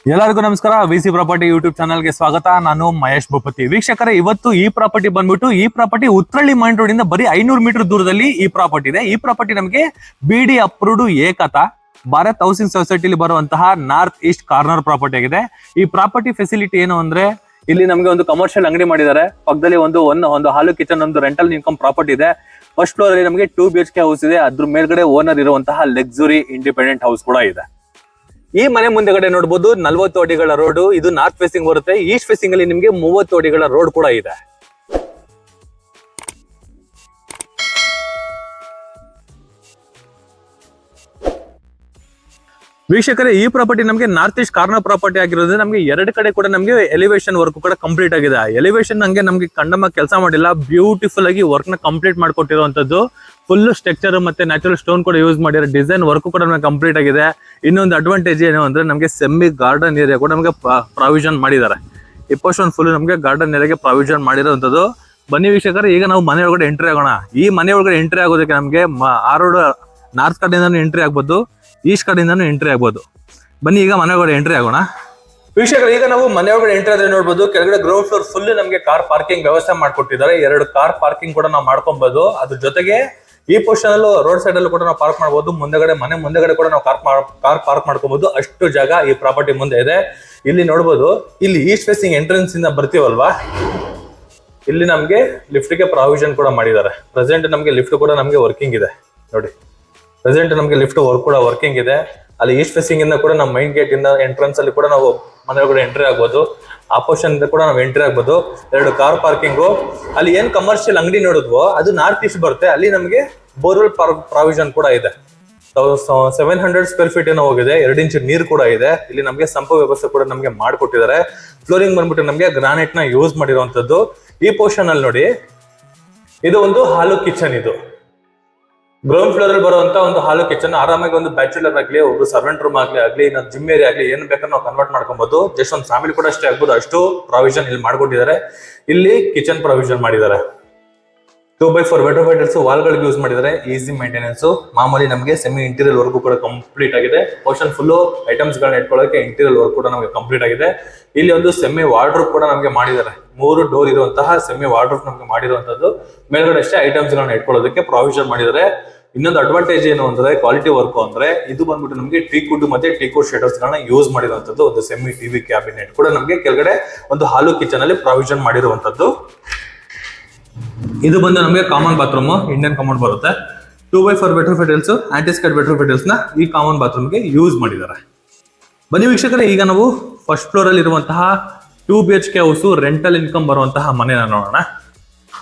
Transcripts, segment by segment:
ಎಲ್ಲರಿಗೂ ನಮಸ್ಕಾರ. VC property YouTube ಚಾನಲ್ಗೆ ಸ್ವಾಗತ. ನಾನು ಮಹೇಶ್ ಭೂಪತಿ. ವೀಕ್ಷಕರೇ, ಇವತ್ತು ಈ ಪ್ರಾಪರ್ಟಿ ಬಂದ್ಬಿಟ್ಟು ಈ ಪ್ರಾಪರ್ಟಿ ಉತ್ರಳ್ಳಿ ಮೈನ್ ರೋಡ್ ಇಂದ ಬರೀ 500 ಮೀಟರ್ ದೂರದಲ್ಲಿ ಈ ಪ್ರಾಪರ್ಟಿ ಇದೆ. ಈ ಪ್ರಾಪರ್ಟಿ ನಮಗೆ BD ಅಪ್ರೂವ್ಡ್ ಏಕತಾ ಭಾರತ್ ಹೌಸಿಂಗ್ ಸೊಸೈಟಿಲಿ ಬರುವಂತಹ ನಾರ್ತ್ ಈಸ್ಟ್ ಕಾರ್ನರ್ ಪ್ರಾಪರ್ಟಿ ಆಗಿದೆ. ಈ ಪ್ರಾಪರ್ಟಿ ಫೆಸಿಲಿಟಿ ಏನು ಅಂದ್ರೆ, ಇಲ್ಲಿ ನಮಗೆ ಒಂದು ಕಮರ್ಷಿಯಲ್ ಅಂಗಡಿ ಮಾಡಿದ್ದಾರೆ. ಪಕ್ಕದಲ್ಲಿ ಒಂದು ಹಾಲು ಕಿಚನ್, ಒಂದು ರೆಂಟಲ್ ಇನ್ಕಮ್ ಪ್ರಾಪರ್ಟಿ ಇದೆ. ಫಸ್ಟ್ ಫ್ಲೋರ್ ಅಲ್ಲಿ ನಮಗೆ 2 BHK ಹೌಸ್ ಇದೆ. ಅದ್ರ ಮೇಲ್ಗಡೆ ಓನರ್ ಇರುವಂತಹ ಲಕ್ಸುರಿ ಇಂಡಿಪೆಂಡೆಂಟ್ ಹೌಸ್ ಕೂಡ ಇದೆ. ಈ ಮನೆ ಮುಂದೆಗಡೆ ನೋಡಬಹುದು 40 ಅಡಿಗಳ ರೋಡ್. ಇದು ನಾರ್ತ್ ಫೇಸಿಂಗ್ ಬರುತ್ತೆ. ಈಸ್ಟ್ ಫೇಸಿಂಗ್ ಅಲ್ಲಿ ನಿಮಗೆ 30 ಅಡಿಗಳ ರೋಡ್ ಕೂಡ ಇದೆ. ವೀಕ್ಷಕರೇ, ಈ ಪ್ರಾಪರ್ಟಿ ನಮಗೆ ನಾರ್ತ್ ಈಸ್ಟ್ ಕಾರ್ನರ್ ಪ್ರಾಪರ್ಟಿ ಆಗಿರೋದ್ರಿಂದ ನಮಗೆ ಎರಡು ಕಡೆ ಕೂಡ ನಮಗೆ ಎಲಿವೇಶನ್ ವರ್ಕ್ ಕೂಡ ಕಂಪ್ಲೀಟ್ ಆಗಿದೆ. ಎಲಿವೇಶನ್ ನಮಗೆ ಕಂಡಮ ಕೆಲಸ ಮಾಡಿಲ್ಲ, ಬ್ಯೂಟಿಫುಲ್ ಆಗಿ ವರ್ಕ್ ನ ಕಂಪ್ಲೀಟ್ ಮಾಡ್ಕೊಟ್ಟಿರುವಂತದ್ದು. ಫುಲ್ ಸ್ಟ್ರಕ್ಚರ್ ಮತ್ತೆ ನ್ಯಾಚುರಲ್ ಸ್ಟೋನ್ ಕೂಡ ಯೂಸ್ ಮಾಡಿರೋ ಡಿಸೈನ್ ವರ್ಕ್ ಕೂಡ ನಮಗೆ ಕಂಪ್ಲೀಟ್ ಆಗಿದೆ. ಇನ್ನೊಂದು ಅಡ್ವಾಂಟೇಜ್ ಏನು ಅಂದ್ರೆ, ನಮಗೆ ಸೆಮಿ ಗಾರ್ಡನ್ ಏರಿಯಾ ಕೂಡ ನಮಗೆ ಪ್ರಾವಿಷನ್ ಮಾಡಿದ್ದಾರೆ. ಈ ಪೋರ್ಷನ್ ಫುಲ್ ನಮಗೆ ಗಾರ್ಡನ್ ಏರಿಯಾಗೆ ಪ್ರಾವಿಷನ್ ಮಾಡಿರೋಂಥದ್ದು. ಬನ್ನಿ ವೀಕ್ಷಕರೇ, ಈಗ ನಾವು ಮನೆ ಒಳಗಡೆ ಎಂಟ್ರಿ ಆಗೋಣ. ಈ ಮನೆ ಒಳಗಡೆ ಎಂಟ್ರಿ ಆಗೋದಕ್ಕೆ ನಮಗೆ ಆ ರೋಡ್ ನಾರ್ತ್ ಕಡೆಯಿಂದಾನು ಎಂಟ್ರಿ ಆಗ್ಬೋದು, ಈಸ್ಟ್ ಕಡೆಯಿಂದಾನು ಎಂಟ್ರಿ ಆಗ್ಬೋದು. ಬನ್ನಿ ಈಗ ಮನೆ ಒಳಗಡೆ ಎಂಟ್ರಿ ಆಗೋಣ. ವೀಕ್ಷಕರು, ಈಗ ನಾವು ಮನೆ ಒಳಗಡೆ ಎಂಟ್ರಿ ಆದ್ರೆ ನೋಡ್ಬೋದು, ಕೆಳಗಡೆ ಗ್ರೌಂಡ್ ಫ್ಲೋರ್ ಫುಲ್ ನಮಗೆ ಕಾರ್ ಪಾರ್ಕಿಂಗ್ ವ್ಯವಸ್ಥೆ ಮಾಡ್ಕೊಟ್ಟಿದ್ದಾರೆ. 2 ಕಾರ್ ಪಾರ್ಕಿಂಗ್ ಕೂಡ ನಾವು ಮಾಡ್ಕೊಬಹುದು. ಅದ್ರ ಜೊತೆಗೆ ಈ ಪೋರ್ಷನ್ ಅಲ್ಲೂ ರೋಡ್ ಸೈಡ್ ಅಲ್ಲೂ ಕೂಡ ನಾವು ಪಾರ್ಕ್ ಮಾಡಬಹುದು. ಮನೆ ಮುಂದೆಗಡೆ ಕೂಡ ನಾವು ಕಾರ್ ಪಾರ್ಕ್ ಮಾಡ್ಕೋಬಹುದು. ಅಷ್ಟು ಜಾಗ ಈ ಪ್ರಾಪರ್ಟಿ ಮುಂದೆ ಇದೆ. ಇಲ್ಲಿ ನೋಡ್ಬೋದು, ಇಲ್ಲಿ ಈಸ್ಟ್ ಫೇಸಿಂಗ್ ಎಂಟ್ರೆನ್ಸ್ ಇಂದ ಬರ್ತೀವಲ್ವಾ, ಇಲ್ಲಿ ನಮ್ಗೆ ಲಿಫ್ಟ್ ಗೆ ಪ್ರಾವಿಷನ್ ಕೂಡ ಮಾಡಿದ್ದಾರೆ. ಪ್ರೆಸೆಂಟ್ ನಮ್ಗೆ ಲಿಫ್ಟ್ ಕೂಡ ನಮ್ಗೆ ವರ್ಕಿಂಗ್ ಇದೆ. ನೋಡಿ, ಪ್ರೆಸೆಂಟ್ ನಮ್ಗೆ ಲಿಫ್ಟ್ ಕೂಡ ವರ್ಕಿಂಗ್ ಇದೆ. ಅಲ್ಲಿ ಈಸ್ಟ್ ಫೇಸಿಂಗ್ ಇಂದ ಕೂಡ ನಮ್ಮ ಮೈನ್ ಗೇಟ್ ಇಂದ ಎಂಟ್ರೆನ್ಸ್ ಅಲ್ಲಿ ಕೂಡ ನಾವು ಮನೆ ಒಳಗಡೆ ಎಂಟ್ರಿ ಆಗ್ಬೋದು. ಆಪೋಷನ್ ಇಂದ ಕೂಡ ನಾವು ಎಂಟ್ರಿ ಆಗ್ಬೋದು. 2 ಕಾರ್ ಪಾರ್ಕಿಂಗು. ಅಲ್ಲಿ ಏನ್ ಕಮರ್ಷಿಯಲ್ ಅಂಗಡಿ ನೋಡಿದ್ವೋ ಅದು ನಾರ್ತ್ ಈಸ್ಟ್ ಬರುತ್ತೆ. ಅಲ್ಲಿ ನಮಗೆ ಬೋರ್ವೆಲ್ ಪ್ರಾವಿಷನ್ ಕೂಡ ಇದೆ. 700 ಸ್ಕ್ವೇರ್ ಫೀಟ್ ಏನೋ ಹೋಗಿದೆ. 2 ಇಂಚ್ ನೀರು ಕೂಡ ಇದೆ. ಇಲ್ಲಿ ನಮಗೆ ಸಂಪ ವ್ಯವಸ್ಥೆ ಕೂಡ ನಮಗೆ ಮಾಡಿಕೊಟ್ಟಿದ್ದಾರೆ. ಫ್ಲೋರಿಂಗ್ ಬಂದ್ಬಿಟ್ಟು ನಮಗೆ ಗ್ರಾನೈಟ್ ನ ಯೂಸ್ ಮಾಡಿರುವಂತದ್ದು. ಈ ಪೋರ್ಷನ್ ಅಲ್ಲಿ ನೋಡಿ, ಇದು ಒಂದು ಹಾಲು ಕಿಚನ್. ಇದು ಗ್ರೌಂಡ್ ಫ್ಲೋರ್ ಅಲ್ಲಿ ಬರುವಂತ ಒಂದು ಹಾಲು ಕಿಚನ್. ಆರಾಮಾಗಿ ಒಂದು ಬ್ಯಾಚುಲರ್ ಆಗಲಿ, ಒಬ್ರು ಸರ್ವೆಂಟ್ ರೂಮ್ ಆಗ್ಲಿ, ಇನ್ನೊಂದು ಜಿಮ್ ಏರಿಯಾ ಆಗ್ಲಿ, ಏನ್ ಬೇಕಾದ್ರೂ ನಾವು ಕನ್ವರ್ಟ್ ಮಾಡ್ಕೊಬಹುದು. ಜಸ್ಟ್ ಒಂದು ಫ್ಯಾಮಿಲಿ ಕೂಡ ಅಷ್ಟೇ ಆಗ್ಬೋದು. ಅಷ್ಟು ಪ್ರಾವಿಷನ್ ಇಲ್ಲಿ ಮಾಡ್ಕೊಟ್ಟಿದ್ದಾರೆ. ಇಲ್ಲಿ ಕಿಚನ್ ಪ್ರಾವಿಷನ್ ಮಾಡಿದ್ದಾರೆ. 2x4 ವೆಟ್ರೋಫೈಟಲ್ಸ್ ವಾಲ್ಗಳಿಗೆ ಯೂಸ್ ಮಾಡಿದ್ದಾರೆ. Easy maintenance. ಮಾಮೂಲಿ ನಮಗೆ ಸೆಮಿ ಇಂಟೀರಿಯರ್ ವರ್ಕ್ ಕೂಡ ಕಂಪ್ಲೀಟ್ ಆಗಿದೆ. ಪೋರ್ಷನ್ ಫುಲ್ ಐಟಮ್ಸ್ ಗಳನ್ನ ಇಟ್ಕೊಳ್ಳೋಕೆ ಇಂಟೀರಿಯರ್ ವರ್ಕ್ ಕೂಡ ನಮಗೆ ಕಂಪ್ಲೀಟ್ ಆಗಿದೆ. ಇಲ್ಲಿ ಒಂದು ಸೆಮಿ ವಾರ್ಡ್ರೋಬ್ ಕೂಡ ನಮಗೆ ಮಾಡಿದ್ದಾರೆ. 3 ಡೋರ್ ಇರುವಂತಹ ಸೆಮಿ ವಾರ್ಡ್ರೋಬ್ ನಮಗೆ ಮಾಡಿರುವಂತದ್ದು. ಮೇಲ್ಗಡೆ ಅಷ್ಟೇ ಐಟಮ್ಸ್ ಗಳನ್ನ ಇಟ್ಕೊಳ್ಳೋದಕ್ಕೆ ಪ್ರಾವಿಷನ್ ಮಾಡಿದ್ದಾರೆ. ಇನ್ನೊಂದು ಅಡ್ವಾಂಟೇಜ್ ಏನು ಅಂದ್ರೆ, ಕ್ವಾಲಿಟಿ ವರ್ಕ್ ಅಂದ್ರೆ, ಇದು ಬಂದ್ಬಿಟ್ಟು ನಮಗೆ ಟೀಕ್ವುಡ್ ಮತ್ತೆ ಟೀಕ್ವುಡ್ ಶೇಡರ್ಸ್ ಗಳನ್ನ ಯೂಸ್ ಮಾಡಿರುವಂತದ್ದು. ಒಂದು ಸೆಮಿ ಟಿವಿ ಕ್ಯಾಬಿನೆಟ್ ಕೂಡ ನಮಗೆ ಕೆಳಗಡೆ ಒಂದು ಹಾಲು ಕಿಚನ್ ಅಲ್ಲಿ ಪ್ರಾವಿಷನ್ ಮಾಡಿರುವಂತದ್ದು. ಇದು ಬಂದು ನಮಗೆ ಕಾಮನ್ ಬಾತ್ರೂಮ್, ಇಂಡಿಯನ್ ಕಾಮನ್ ಬರುತ್ತೆ. 2x4 ವೆಟ್ರೋಫೈಟಲ್ಸ್, ಆಂಟಿಸ್ಕೈಡ್ ವೆಟ್ರೋಫೈಟಲ್ಸ್ ನ ಈ ಕಾಮನ್ ಬಾತ್ರೂಮ್ಗೆ ಯೂಸ್ ಮಾಡಿದ್ದಾರೆ. ಬನ್ನಿ ವೀಕ್ಷಕರೇ, ಈಗ ನಾವು ಫಸ್ಟ್ ಫ್ಲೋರ್ ಅಲ್ಲಿ ಇರುವಂತಹ 2 BHK ಹೌಸ್ ರೆಂಟಲ್ ಇನ್ಕಮ್ ಬರುವಂತಹ ಮನೆನ ನೋಡೋಣ.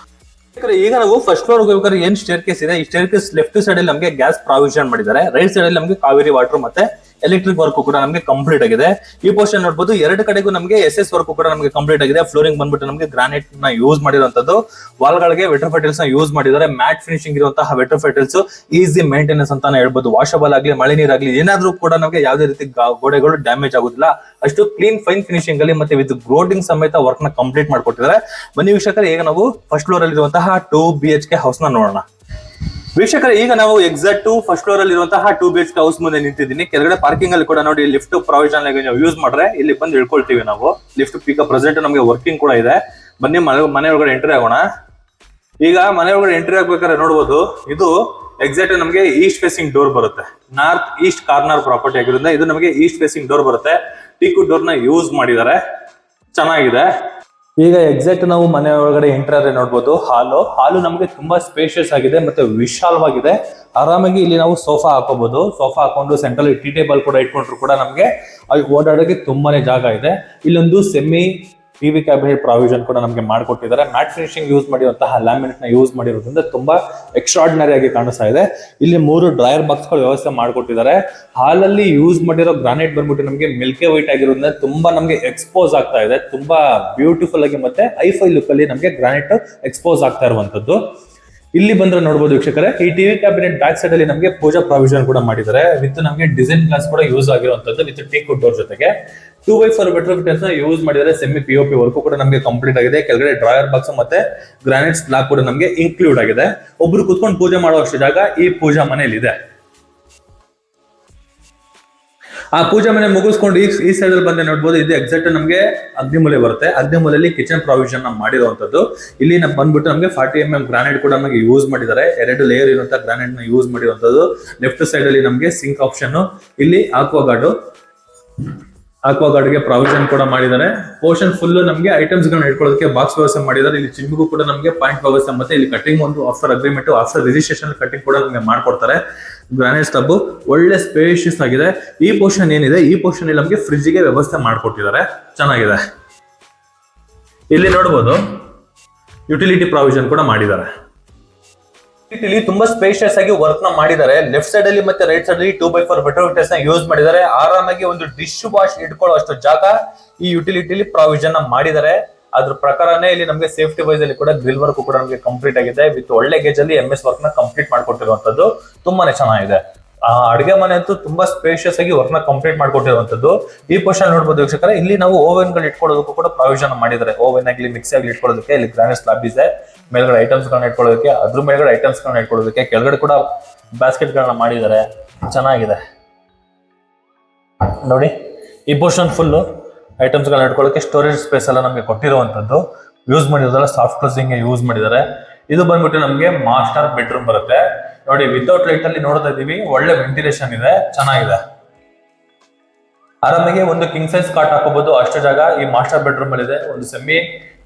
ಈಗ ನಾವು ಫಸ್ಟ್ ಫ್ಲೋರ್ ಹೋಗ್ಬೇಕಾದ್ರೆ ಏನ್ ಸ್ಟೇರ್ ಕೇಸ್ ಇದೆ, ಈ ಸ್ಟೇರ್ ಕೇಸ್ ಲೆಫ್ಟ್ ಸೈಡ್ ಅಲ್ಲಿ ನಮಗೆ ಗ್ಯಾಸ್ ಪ್ರಾವಿಷನ್ ಮಾಡಿದ್ದಾರೆ. ರೈಟ್ ಸೈಡ್ ಅಲ್ಲಿ ನಮಗೆ ಕಾವೇರಿ ವಾಟರ್ ಮತ್ತೆ ಎಲೆಕ್ಟ್ರಿಕ್ ವರ್ಕ್ ಕೂಡ ನಮಗೆ ಕಂಪ್ಲೀಟ್ ಆಗಿದೆ. ಈ ಪೋರ್ಷನ್ ನೋಡಬಹುದು, 2 ಕಡೆಗೂ ನಮಗೆ SS ವರ್ಕ್ ಕೂಡ ನಮಗೆ ಕಂಪ್ಲೀಟ್ ಆಗಿದೆ. ಫ್ಲೋರಿಂಗ್ ಬಂದ್ಬಿಟ್ಟು ನಮಗೆ ಗ್ರಾನೈಟ್ ನ ಯೂಸ್ ಮಾಡಿರುವಂತದ್ದು. ವಾಲ್ ಗಳಿಗೆ ವೆಟ್ರೋಫೈಟಲ್ಸ್ ನ ಯೂಸ್ ಮಾಡಿದ್ದಾರೆ. ಮ್ಯಾಟ್ ಫಿನಿಶಿಂಗ್ ಇರುವಂತಹ ವೆಟ್ರೋಫೈಟಲ್ಸ್, ಈಸಿ ಮೇಂಟೆನೆನ್ಸ್ ಅಂತಾನೆ ಹೇಳ್ಬೋದು. ವಾಷಬಲ್ ಆಗ್ಲಿ, ಮಳೆ ನೀರಾಗ್ಲಿ, ಏನಾದ್ರೂ ಕೂಡ ನಮಗೆ ಯಾವುದೇ ರೀತಿ ಗೋಡೆಗಳು ಡ್ಯಾಮೇಜ್ ಆಗುದಿಲ್ಲ. ಅಷ್ಟು ಕ್ಲೀನ್ ಫೈನ್ ಫಿನಿಶಿಂಗ್ ಅಲ್ಲಿ ಮತ್ತೆ ವಿತ್ ಗ್ರೋಟಿಂಗ್ ಸಮೇತ ವರ್ಕ್ ನ ಕಂಪ್ಲೀಟ್ ಮಾಡ್ಕೊಟ್ಟಿದ್ದಾರೆ. ಬನ್ನಿ ವೀಕ್ಷಕರೇ, ಈಗ ನಾವು ಫಸ್ಟ್ ಫ್ಲೋರ್ ಅಲ್ಲಿ ಇರುವಂತಹ 2 BHK ಹೌಸ್ ನ ನೋಡೋಣ. ವೀಕ್ಷಕರೇ, ಈಗ ನಾವು ಎಕ್ಸಾಕ್ಟ್ ಫಸ್ಟ್ ಫ್ಲೋರ್ ಅಲ್ಲಿ ಇರುವಂತಹ 2 BHK ಹೌಸ್ ಮುಂದೆ ನಿಂತಿದ್ದೀನಿ. ಕೆಳಗಡೆ ಪಾರ್ಕಿಂಗ್ ಅಲ್ಲಿ ಕೂಡ ನೋಡಿ, ಲಿಫ್ಟ್ ಪ್ರಾವಿಷನ್ ಯೂಸ್ ಮಾಡ್ರೆ ಇಲ್ಲಿ ಬಂದು ಇಳ್ಕೊಳ್ತೀವಿ ನಾವು. ಲಿಫ್ಟ್ ಈಗ ಪ್ರೆಸೆಂಟ್ ನಮಗೆ ವರ್ಕಿಂಗ್ ಕೂಡ ಇದೆ. ಬನ್ನಿ ಮನೆ ಒಳಗಡೆ ಎಂಟ್ರಿ ಆಗೋಣ. ಈಗ ಮನೆ ಒಳಗಡೆ ಎಂಟ್ರಿ ಆಗ್ಬೇಕಾದ್ರೆ ನೋಡ್ಬೋದು, ಇದು ಎಕ್ಸಾಕ್ಟ್ ನಮಗೆ ಈಸ್ಟ್ ಫೇಸಿಂಗ್ ಡೋರ್ ಬರುತ್ತೆ. ನಾರ್ತ್ ಈಸ್ಟ್ ಕಾರ್ನರ್ ಪ್ರಾಪರ್ಟಿ ಆಗಿರೋದ್ರಿಂದ ಇದು ನಮಗೆ ಈಸ್ಟ್ ಫೇಸಿಂಗ್ ಡೋರ್ ಬರುತ್ತೆ. ಟೀಕ್ವುಡ್ ಡೋರ್ ನ ಯೂಸ್ ಮಾಡಿದ್ದಾರೆ, ಚೆನ್ನಾಗಿದೆ. ಈಗ ಎಕ್ಸಾಕ್ಟ್ ನಾವು ಮನೆ ಒಳಗಡೆ ಎಂಟರ್ ಆದ್ರೆ ನೋಡ್ಬೋದು, ಹಾಲು ನಮಗೆ ತುಂಬಾ ಸ್ಪೇಷಿಯಸ್ ಆಗಿದೆ ಮತ್ತೆ ವಿಶಾಲವಾಗಿದೆ. ಆರಾಮಾಗಿ ಇಲ್ಲಿ ನಾವು ಸೋಫಾ ಹಾಕೋಬಹುದು. ಸೋಫಾ ಹಾಕೊಂಡು ಸೆಂಟ್ರಲ್ ಟೀ ಟೇಬಲ್ ಕೂಡ ಇಟ್ಕೊಂಡ್ರು ಕೂಡ ನಮಗೆ ಓಡಾಡೋಕೆ ತುಂಬಾನೇ ಜಾಗ ಇದೆ. ಇಲ್ಲೊಂದು ಸೆಮಿ ಟಿವಿ ಕ್ಯಾಬಿನೆಟ್ ಪ್ರಾವಿಷನ್ ಕೂಡ ನಮಗೆ ಮಾಡಿಕೊಟ್ಟಿದ್ದಾರೆ. ಮ್ಯಾಟ್ ಫಿನಿಶಿಂಗ್ ಯೂಸ್ ಮಾಡಿರುವಂತಹ ಲ್ಯಾಮಿನೇಟ್ ನ ಯೂಸ್ ಮಾಡಿರೋದ್ರಿಂದ ತುಂಬಾ ಎಕ್ಸ್ಟ್ರಾರ್ಡಿನರಿ ಆಗಿ ಕಾಣಿಸ್ತಾ ಇದೆ. ಇಲ್ಲಿ 3 ಡ್ರಾಯರ್ ಬಾಕ್ಸ್ ಗಳು ವ್ಯವಸ್ಥೆ ಮಾಡಿಕೊಟ್ಟಿದ್ದಾರೆ. ಹಾಲಲ್ಲಿ ಯೂಸ್ ಮಾಡಿರೋ ಗ್ರಾನೈಟ್ ಬಂದ್ಬಿಟ್ಟು ನಮಗೆ ಮಿಲ್ಕಿ ವೈಟ್ ಆಗಿರೋದ್ರಿಂದ ತುಂಬಾ ನಮಗೆ ಎಕ್ಸ್ಪೋಸ್ ಆಗ್ತಾ ಇದೆ. ತುಂಬಾ ಬ್ಯೂಟಿಫುಲ್ ಆಗಿ ಮತ್ತೆ ಐಫೈ ಲುಕ್ ಅಲ್ಲಿ ನಮಗೆ ಗ್ರಾನೈಟ್ ಎಕ್ಸ್ಪೋಸ್ ಆಗ್ತಾ ಇರುವಂತದ್ದು. ಇಲ್ಲಿ ಬಂದ್ರೆ ನೋಡಬಹುದು ವೀಕ್ಷಕರೇ, ಈ ಟಿವಿ ಕ್ಯಾಬಿನೆಟ್ ಬ್ಯಾಕ್ ಸೈಡ್ ಅಲ್ಲಿ ನಮಗೆ ಪೂಜಾ ಪ್ರಾವಿಷನ್ ಕೂಡ ಮಾಡಿದ್ದಾರೆ. ವಿತ್ ನಮಗೆ ಡಿಸೈನ್ ಗ್ಲಾಸ್ ಕೂಡ ಯೂಸ್ ಆಗಿರುವಂತದ್ದು ವಿತ್ ಟೀಕ್ವುಡ್ ಡೋರ್ ಜೊತೆಗೆ 2x4 ವೆಟ್ರೋಫೈಟಲ್ಸ್ ನ ಯೂಸ್ ಮಾಡಿದರೆ. ಸೆಮಿ POP ವರ್ಕ್ ಕೂಡ ನಮಗೆ ಕಂಪ್ಲೀಟ್ ಆಗಿದೆ. ಕೆಳಗಡೆ ಡ್ರಾಯರ್ ಬಾಕ್ಸ್ ಮತ್ತೆ ಗ್ರಾನೈಟ್ ಸ್ಲಾಬ್ ಕೂಡ ನಮಗೆ ಇನ್ಕ್ಲೂಡ್ ಆಗಿದೆ. ಒಬ್ರು ಕುತ್ಕೊಂಡು ಪೂಜೆ ಮಾಡುವಷ್ಟು ಜಾಗ ಈ ಪೂಜಾ ಮನೆಯಲ್ಲಿ ಇದೆ. ಆ ಪೂಜಾ ಮನೆ ಮುಗಿಸ್ಕೊಂಡು ಈ ಸೈಡ್ ಅಲ್ಲಿ ಬಂದೆ ನೋಡ್ಬೋದು, ಇದು ಎಕ್ಸಾಕ್ಟ್ ನಮಗೆ ಅಗ್ನಿಮೂಲೆ ಬರುತ್ತೆ. ಅಗ್ನಿಮೂಲೆಯಲ್ಲಿ ಕಿಚನ್ ಪ್ರಾವಿಷನ್ ಮಾಡಿರುವಂತದ್ದು. ಇಲ್ಲಿ ಬಂದ್ಬಿಟ್ಟು ನಮಗೆ 40mm ಗ್ರಾನೈಟ್ ಕೂಡ ನಮಗೆ ಯೂಸ್ ಮಾಡಿದ್ದಾರೆ. 2 ಲೇಯರ್ ಇರುವಂತಹ ಗ್ರಾನೈಟ್ ನ ಯೂಸ್ ಮಾಡಿರುವಂತದ್ದು. ಲೆಫ್ಟ್ ಸೈಡ್ ಅಲ್ಲಿ ನಮಗೆ ಸಿಂಕ್ ಆಪ್ಷನ್, ಇಲ್ಲಿ ಆಕ್ವಾಗಾರ್ಡ್ ಗೆ ಪ್ರಾವಿಷನ್ ಕೂಡ ಮಾಡಿದ್ದಾರೆ. ಪೋರ್ಷನ್ ಫುಲ್ ನಮಗೆ ಐಟಮ್ಸ್ ಗಳನ್ನ ಇಟ್ಕೊಳ್ಳೋದಕ್ಕೆ ಬಾಕ್ಸ್ ವ್ಯವಸ್ಥೆ ಮಾಡಿದ್ದಾರೆ. ಇಲ್ಲಿ ಚಿಮ್ಮಿಗೂ ಕೂಡ ನಮಗೆ ಪಾಯಿಂಟ್ ವ್ಯವಸ್ಥೆ, ಮತ್ತೆ ಇಲ್ಲಿ ಕಟಿಂಗ್ ಒಂದು after agreement after registration cutting ಕೂಡ ನಮಗೆ ಮಾಡ್ಕೊಡ್ತಾರೆ. ಗ್ರಾನೈಟ್ ಸ್ಲಬ್ ಒಳ್ಳೆ ಸ್ಪೇಷಿಯಸ್ ಆಗಿದೆ. ಈ ಪೋರ್ಷನ್ ಏನಿದೆ, ಈ ಪೋರ್ಷನ್ ಇಲ್ಲಿ ನಮಗೆ ಫ್ರಿಡ್ಜ್ ಗೆ ವ್ಯವಸ್ಥೆ ಮಾಡ್ಕೊಟ್ಟಿದ್ದಾರೆ, ಚೆನ್ನಾಗಿದೆ. ಇಲ್ಲಿ ನೋಡಬಹುದು ಯುಟಿಲಿಟಿ ಪ್ರಾವಿಷನ್ ಕೂಡ ಮಾಡಿದ್ದಾರೆ. ಇಲ್ಲಿ ತುಂಬಾ ಸ್ಪೇಷಿಯಸ್ ಆಗಿ ವರ್ಕ್ ನ ಮಾಡಿದ್ದಾರೆ. ಲೆಫ್ಟ್ ಸೈಡ್ ಅಲ್ಲಿ ಮತ್ತೆ ರೈಟ್ ಸೈಡ್ ಅಲ್ಲಿ 2x4 ವೆಟರ್ಸ್ ನ ಯೂಸ್ ಮಾಡಿದ್ದಾರೆ. ಆರಾಮಾಗಿ ಒಂದು ಡಿಶ್ ವಾಶ್ ಇಟ್ಕೊಳ್ಳೋ ಅಷ್ಟು ಜಾಗ ಈ ಯುಟಿಲಿಟಿಲಿ ಪ್ರಾವಿಷನ್ ನ ಮಾಡಿದ್ದಾರೆ. ಅದ್ರ ಪ್ರಕಾರನೇ ಇಲ್ಲಿ ನಮಗೆ ಸೇಫ್ಟಿ ವೈಸ್ ಅಲ್ಲಿ ಕೂಡ ಗ್ರಿಲ್ ವರ್ಕ್ ಕೂಡ ನಮಗೆ ಕಂಪ್ಲೀಟ್ ಆಗಿದೆ. ವಿತ್ ಒಳ್ಳೆ ಗೇಜ್ ಅಲ್ಲಿ MS ವರ್ಕ್ ನ ಕಂಪ್ಲೀಟ್ ಮಾಡ್ಕೊಟ್ಟಿರುವಂತದ್ದು ತುಂಬಾನೇ ಚೆನ್ನಾಗಿದೆ. ಅಡುಗೆ ಮನೆ ಅಂತೂ ತುಂಬಾ ಸ್ಪೇಷಿಯಸ್ ಆಗಿ ವರ್ಕ್ ನ ಕಂಪ್ಲೀಟ್ ಮಾಡ್ಕೊಟ್ಟಿರುವಂತದ್ದು. ಈ ಪೋರ್ಷನ್ ನೋಡಬಹುದು ವೀಕ್ಷಕರೇ, ಇಲ್ಲಿ ನಾವು ಓವೆನ್ ಗಳು ಇಟ್ಕೊಳ್ಳೋದಕ್ಕೂ ಕೂಡ ಪ್ರಾವಿಷನ್ ಮಾಡಿದ್ದಾರೆ. ಓವೆನ್ ಆಗಲಿ ಮಿಕ್ಸಿ ಆಗಲಿ ಇಟ್ಕೊಳ್ಳೋದಕ್ಕೆ ಇಲ್ಲಿ ಗ್ರಾನೈಟ್ ಸ್ಲಾಬ್ ಇದೆ. ಮೇಲ್ಗಡೆ ಐಟಮ್ಸ್ ಗಳನ್ನ ಇಟ್ಕೊಳ್ಳೋದಕ್ಕೆ, ಅದ್ರ ಮೇಲ್ಗಡೆ ಐಟಮ್ಸ್ ಗಳನ್ನ ಇಟ್ಕೊಳ್ಳೋದಕ್ಕೆ, ಕೆಳಗಡೆ ಕೂಡ ಬ್ಯಾಸ್ಕೆಟ್ ಗಳನ್ನ ಮಾಡಿದ್ದಾರೆ, ಚೆನ್ನಾಗಿದೆ ನೋಡಿ. ಈ ಪೋರ್ಷನ್ ಫುಲ್ ಐಟಮ್ಸ್ ಗಳನ್ನ ಇಟ್ಕೊಳ್ಳೋಕೆ ಸ್ಟೋರೇಜ್ ಸ್ಪೇಸ್ ಎಲ್ಲ ನಮಗೆ ಕೊಟ್ಟಿರುವಂತದ್ದು. ಯೂಸ್ ಮಾಡಿರೋದಲ್ಲ ಸಾಫ್ಟ್ ಕ್ಲೋಸಿಂಗ್ ಯೂಸ್ ಮಾಡಿದ್ದಾರೆ. ಇದು ಬಂದ್ಬಿಟ್ಟು ನಮಗೆ ಮಾಸ್ಟರ್ ಬೆಡ್ರೂಮ್ ಬರುತ್ತೆ ನೋಡಿ. ವಿತೌಟ್ ಲೈಟ್ ಅಲ್ಲಿ ನೋಡ್ತಾ ಇದೀವಿ, ಒಳ್ಳೆ ವೆಂಟಿಲೇಷನ್ ಇದೆ, ಚೆನ್ನಾಗಿದೆ. ಆರಾಮಾಗಿ ಒಂದು ಕಿಂಗ್ ಸೈಜ್ ಕಾಟ್ ಹಾಕೋಬಹುದು ಅಷ್ಟು ಜಾಗ ಈ ಮಾಸ್ಟರ್ ಬೆಡ್ರೂಮ್ ಅಲ್ಲಿ ಇದೆ. ಒಂದು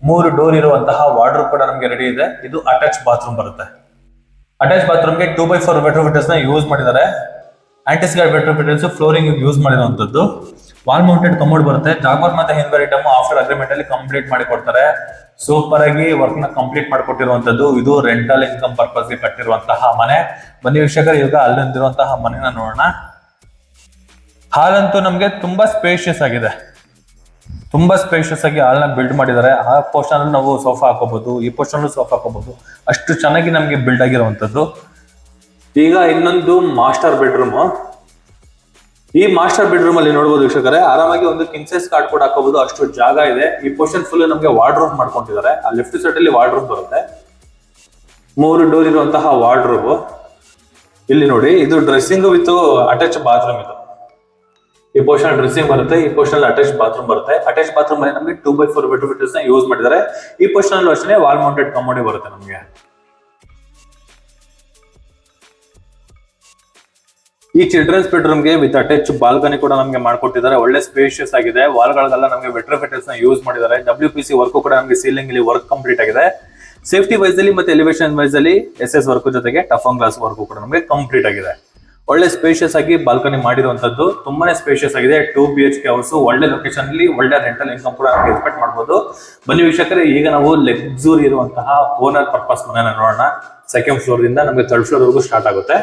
3 ಡೋರ್ ಇರುವಂತಹ ವಾರ್ಡ್ರೋಬ್ ಕೂಡ ನಮಗೆ ರೆಡಿ ಇದೆ. ಇದು ಅಟ್ಯಾಚ್ ಬಾತ್ರೂಮ್ ಬರುತ್ತೆ. ಅಟ್ಯಾಚ್ ಬಾತ್ರೂಮ್ ಗೆ 2x4 ವೆಟರ್ಸ್ ನ ಯೂಸ್ ಮಾಡಿದ್ದಾರೆ. ಆಂಟಿಸ್ಗೈಡ್ ವೆಟರ್ಸ್ ಫ್ಲೋರಿಂಗ್ ಯೂಸ್ ಮಾಡಿರುವಂತದ್ದು. ವಾಲ್ ಮೌಂಟೆಡ್ ಕಮೋಡ್ ಬರುತ್ತೆ. ಜಾಗ್ವಾರ್ ಮತ್ತೆ ಹಿಂಬರ್ ಐಟಮ್ ಆಫ್ಟರ್ ಅಗ್ರಿಮೆಂಟ್ ಅಲ್ಲಿ ಕಂಪ್ಲೀಟ್ ಮಾಡಿ ಕೊಡ್ತಾರೆ. ಸೂಪರ್ ಆಗಿ ವರ್ಕ್ ನ ಕಂಪ್ಲೀಟ್ ಮಾಡಿಕೊಟ್ಟಿರುವಂತದ್ದು. ಇದು ರೆಂಟಲ್ ಇನ್ಕಮ್ ಪರ್ಪಸ್ ಗೆ ಕಟ್ಟಿರುವಂತಹ ಮನೆ. ಬನ್ನಿ ವೀಕ್ಷಕರು, ಈಗ ಅಲ್ಲಿರುವಂತಹ ಮನೆನ ನೋಡೋಣ. ಹಾಲ್ ಅಂತೂ ನಮ್ಗೆ ತುಂಬಾ ಸ್ಪೇಷಿಯಸ್ ಆಗಿದೆ. ತುಂಬಾ ಸ್ಪೇಷಿಯಸ್ ಆಗಿ ಹಾಲ್ನ ಬಿಲ್ಡ್ ಮಾಡಿದ್ದಾರೆ. ಆ ಪೋರ್ಷನ್ ಅಲ್ಲಿ ನಾವು ಸೋಫಾ ಹಾಕೋಬಹುದು, ಈ ಪೋರ್ಷನ್ ಸೋಫಾ ಹಾಕೋಬಹುದು, ಅಷ್ಟು ಚೆನ್ನಾಗಿ ನಮ್ಗೆ ಬಿಲ್ಡ್ ಆಗಿರುವಂತದ್ದು. ಈಗ ಇನ್ನೊಂದು ಮಾಸ್ಟರ್ ಬೆಡ್ರೂಮ್. ಈ ಮಾಸ್ಟರ್ ಬೆಡ್ರೂಮ್ ಅಲ್ಲಿ ನೋಡಬಹುದು ವೀಕ್ಷಕರೇ, ಆರಾಮಾಗಿ ಒಂದು ಕಿಂಗ್ ಸೈಜ್ ಕಾಟ್ ಕೂಡ ಹಾಕೋಬಹುದು, ಅಷ್ಟು ಜಾಗ ಇದೆ. ಈ ಪೋರ್ಷನ್ ಫುಲ್ ನಮಗೆ ವಾರ್ಡ್ರೋಬ್ ಮಾಡ್ಕೊಂಡಿದ್ದಾರೆ. ಆ ಲೆಫ್ಟ್ ಸೈಡ್ ಅಲ್ಲಿ ವಾರ್ಡ್ರೋಬ್ ಬರುತ್ತೆ. 3 ಡೋರ್ ಇರುವಂತಹ ವಾರ್ಡ್ರೋಬ್. ಇಲ್ಲಿ ನೋಡಿ, ಇದು ಡ್ರೆಸ್ಸಿಂಗ್ ವಿತ್ ಅಟ್ಯಾಚ್ ಬಾತ್ರೂಮ್. ಇದು ಈ ಪೋರ್ಷನ್ ಡ್ರೆಸ್ಸಿಂಗ್ ಬರುತ್ತೆ, ಈ ಪೋರ್ಷನ್ ಅಟ್ಯಾಚ್ ಬಾತ್ರೂಮ್ ಬರುತ್ತೆ. ಅಟ್ಯಾಚ್ ಬಾತ್ರೂಮ್ ಅಲ್ಲಿ ನಮಗೆ 2x4 ವೆಟರ್ಸ್ ನ ಯೂಸ್ ಮಾಡಿದ್ದಾರೆ. ಈ ಪೋರ್ಷನ್ ಅಲ್ಲೂ ಅಷ್ಟೇ ವಾಲ್ ಮೌಂಟೆಡ್ ಕಮೋಡಿ ಬರುತ್ತೆ ನಮಗೆ. ಈ ಚಿಲ್ಡ್ರನ್ಸ್ ಬೆಡ್ರೂಮ್ ಗೆ ವಿತ್ ಅಟ್ಯಾಚ್ ಬಾಲ್ಕನಿ ಕೂಡ ನಮಗೆ ಮಾಡ್ಕೊಟ್ಟಿದ್ದಾರೆ. ಒಳ್ಳೆ ಸ್ಪೇಷಿಯಸ್ ಆಗಿದೆ. ವಾಲ್ ಗಳಲ್ಲ ನಮಗೆ ವೆಟರ್ಸ್ ನ ಯೂಸ್ ಮಾಡಿದ್ದಾರೆ. WPC ವರ್ಕ್ ಕೂಡ ನಮಗೆ ಸೀಲಿಂಗ್ ಇಲ್ಲಿ ವರ್ಕ್ ಕಂಪ್ಲೀಟ್ ಆಗಿದೆ. ಸೇಫ್ಟಿ ವೈಸ್ ಅಲ್ಲಿ ಮತ್ತೆ ಎಲಿವೇಶನ್ ವೈಸ್ ಅಲ್ಲಿ SS ವರ್ಕ್ ಜೊತೆಗೆ ಟಫನ್ ಗ್ಲಾಸ್ ವರ್ಕ್ ಕೂಡ ನಮಗೆ ಕಂಪ್ಲೀಟ್ ಆಗಿದೆ. ಒಳ್ಳೆ ಸ್ಪೇಷಿಯಸ್ ಆಗಿ ಬಾಲ್ಕನಿ ಮಾಡಿರುವಂತದ್ದು, ತುಂಬಾನೇ ಸ್ಪೇಷಿಯಸ್ ಆಗಿದೆ. 2 BHK ಹೌಸ್, ಒಳ್ಳೆ ಲೊಕೇಶನ್ ಅಲ್ಲಿ ಒಳ್ಳೆ ರೆಂಟಲ್ ಇನ್ಕಮ್ ಕೂಡ ಎಕ್ಸ್ಪೆಕ್ಟ್ ಮಾಡಬಹುದು. ಬನ್ನಿ ವೀಕ್ಷಕರೇ, ಈಗ ನಾವು ಲಕ್ಸುರಿ ಇರುವಂತಹ ಓನರ್ ಪರ್ಪಸ್ ಮನೆನ ನೋಡೋಣ. 2nd ಫ್ಲೋರ್ ದಿಂದ ನಮಗೆ 3rd ಫ್ಲೋರ್ ವರೆಗೂ ಸ್ಟಾರ್ಟ್ ಆಗುತ್ತೆ.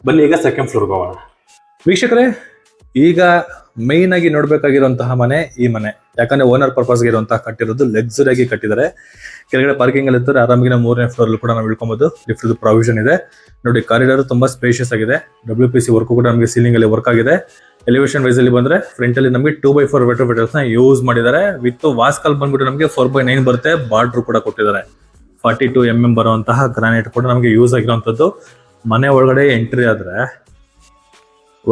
ಬನ್ನಿ ಈಗ 2nd ಫ್ಲೋರ್ ಹೋಗೋಣ ವೀಕ್ಷಕರೇ. ಈಗ ಮೈನ್ ಆಗಿ ನೋಡ್ಬೇಕಾಗಿರುವಂತಹ ಮನೆ ಈ ಮನೆ. ಯಾಕಂದ್ರೆ ಓನರ್ ಪರ್ಪಸ್ ಗೆ ಇರುವಂತಹ ಕಟ್ಟಿರೋದು ಲಕ್ಸುರಿ ಆಗಿ ಕಟ್ಟಿದ್ದಾರೆ. ಕೆಳಗಡೆ ಪಾರ್ಕಿಂಗ್ ಅಲ್ಲಿ ಇರ್ತಾರೆ. ಆರಾಮಾಗಿ 3ನೇ ಫ್ಲೋರ್ ಕೂಡ ನಾವು ಇಳ್ಕೊಬಹುದು. ಲಿಫ್ಟ್ ಪ್ರಾವಿಷನ್ ಇದೆ ನೋಡಿ. ಕಾರಿಡಾರ್ ತುಂಬಾ ಸ್ಪೇಷಿಯಸ್ ಆಗಿದೆ. WPC ವರ್ಕ್ ಕೂಡ ನಮಗೆ ಸೀಲಿಂಗ್ ಅಲ್ಲಿ ವರ್ಕ್ ಆಗಿದೆ. ಎಲಿವೇಶನ್ ವೈಸ್ ಅಲ್ಲಿ ಬಂದ್ರೆ ಫ್ರಂಟ್ ಅಲ್ಲಿ ನಮಗೆ 2x4 ವೆಟರ್ಸ್ ನ ಯೂಸ್ ಮಾಡಿದ್ದಾರೆ. ವಿತ್ ವಾಸ್ಕಲ್ ಬಂದ್ಬಿಟ್ಟು ನಮಗೆ 4x9 ಬರುತ್ತೆ. ಬಾರ್ಡರ್ ಕೂಡ ಕೊಟ್ಟಿದ್ದಾರೆ. 42mm ಬರುವಂತಹ ಗ್ರಾನೈಟ್ ಕೂಡ ನಮಗೆ ಯೂಸ್ ಆಗಿರುವಂತದ್ದು. ಮನೆ ಒಳಗಡೆ ಎಂಟ್ರಿ ಆದ್ರೆ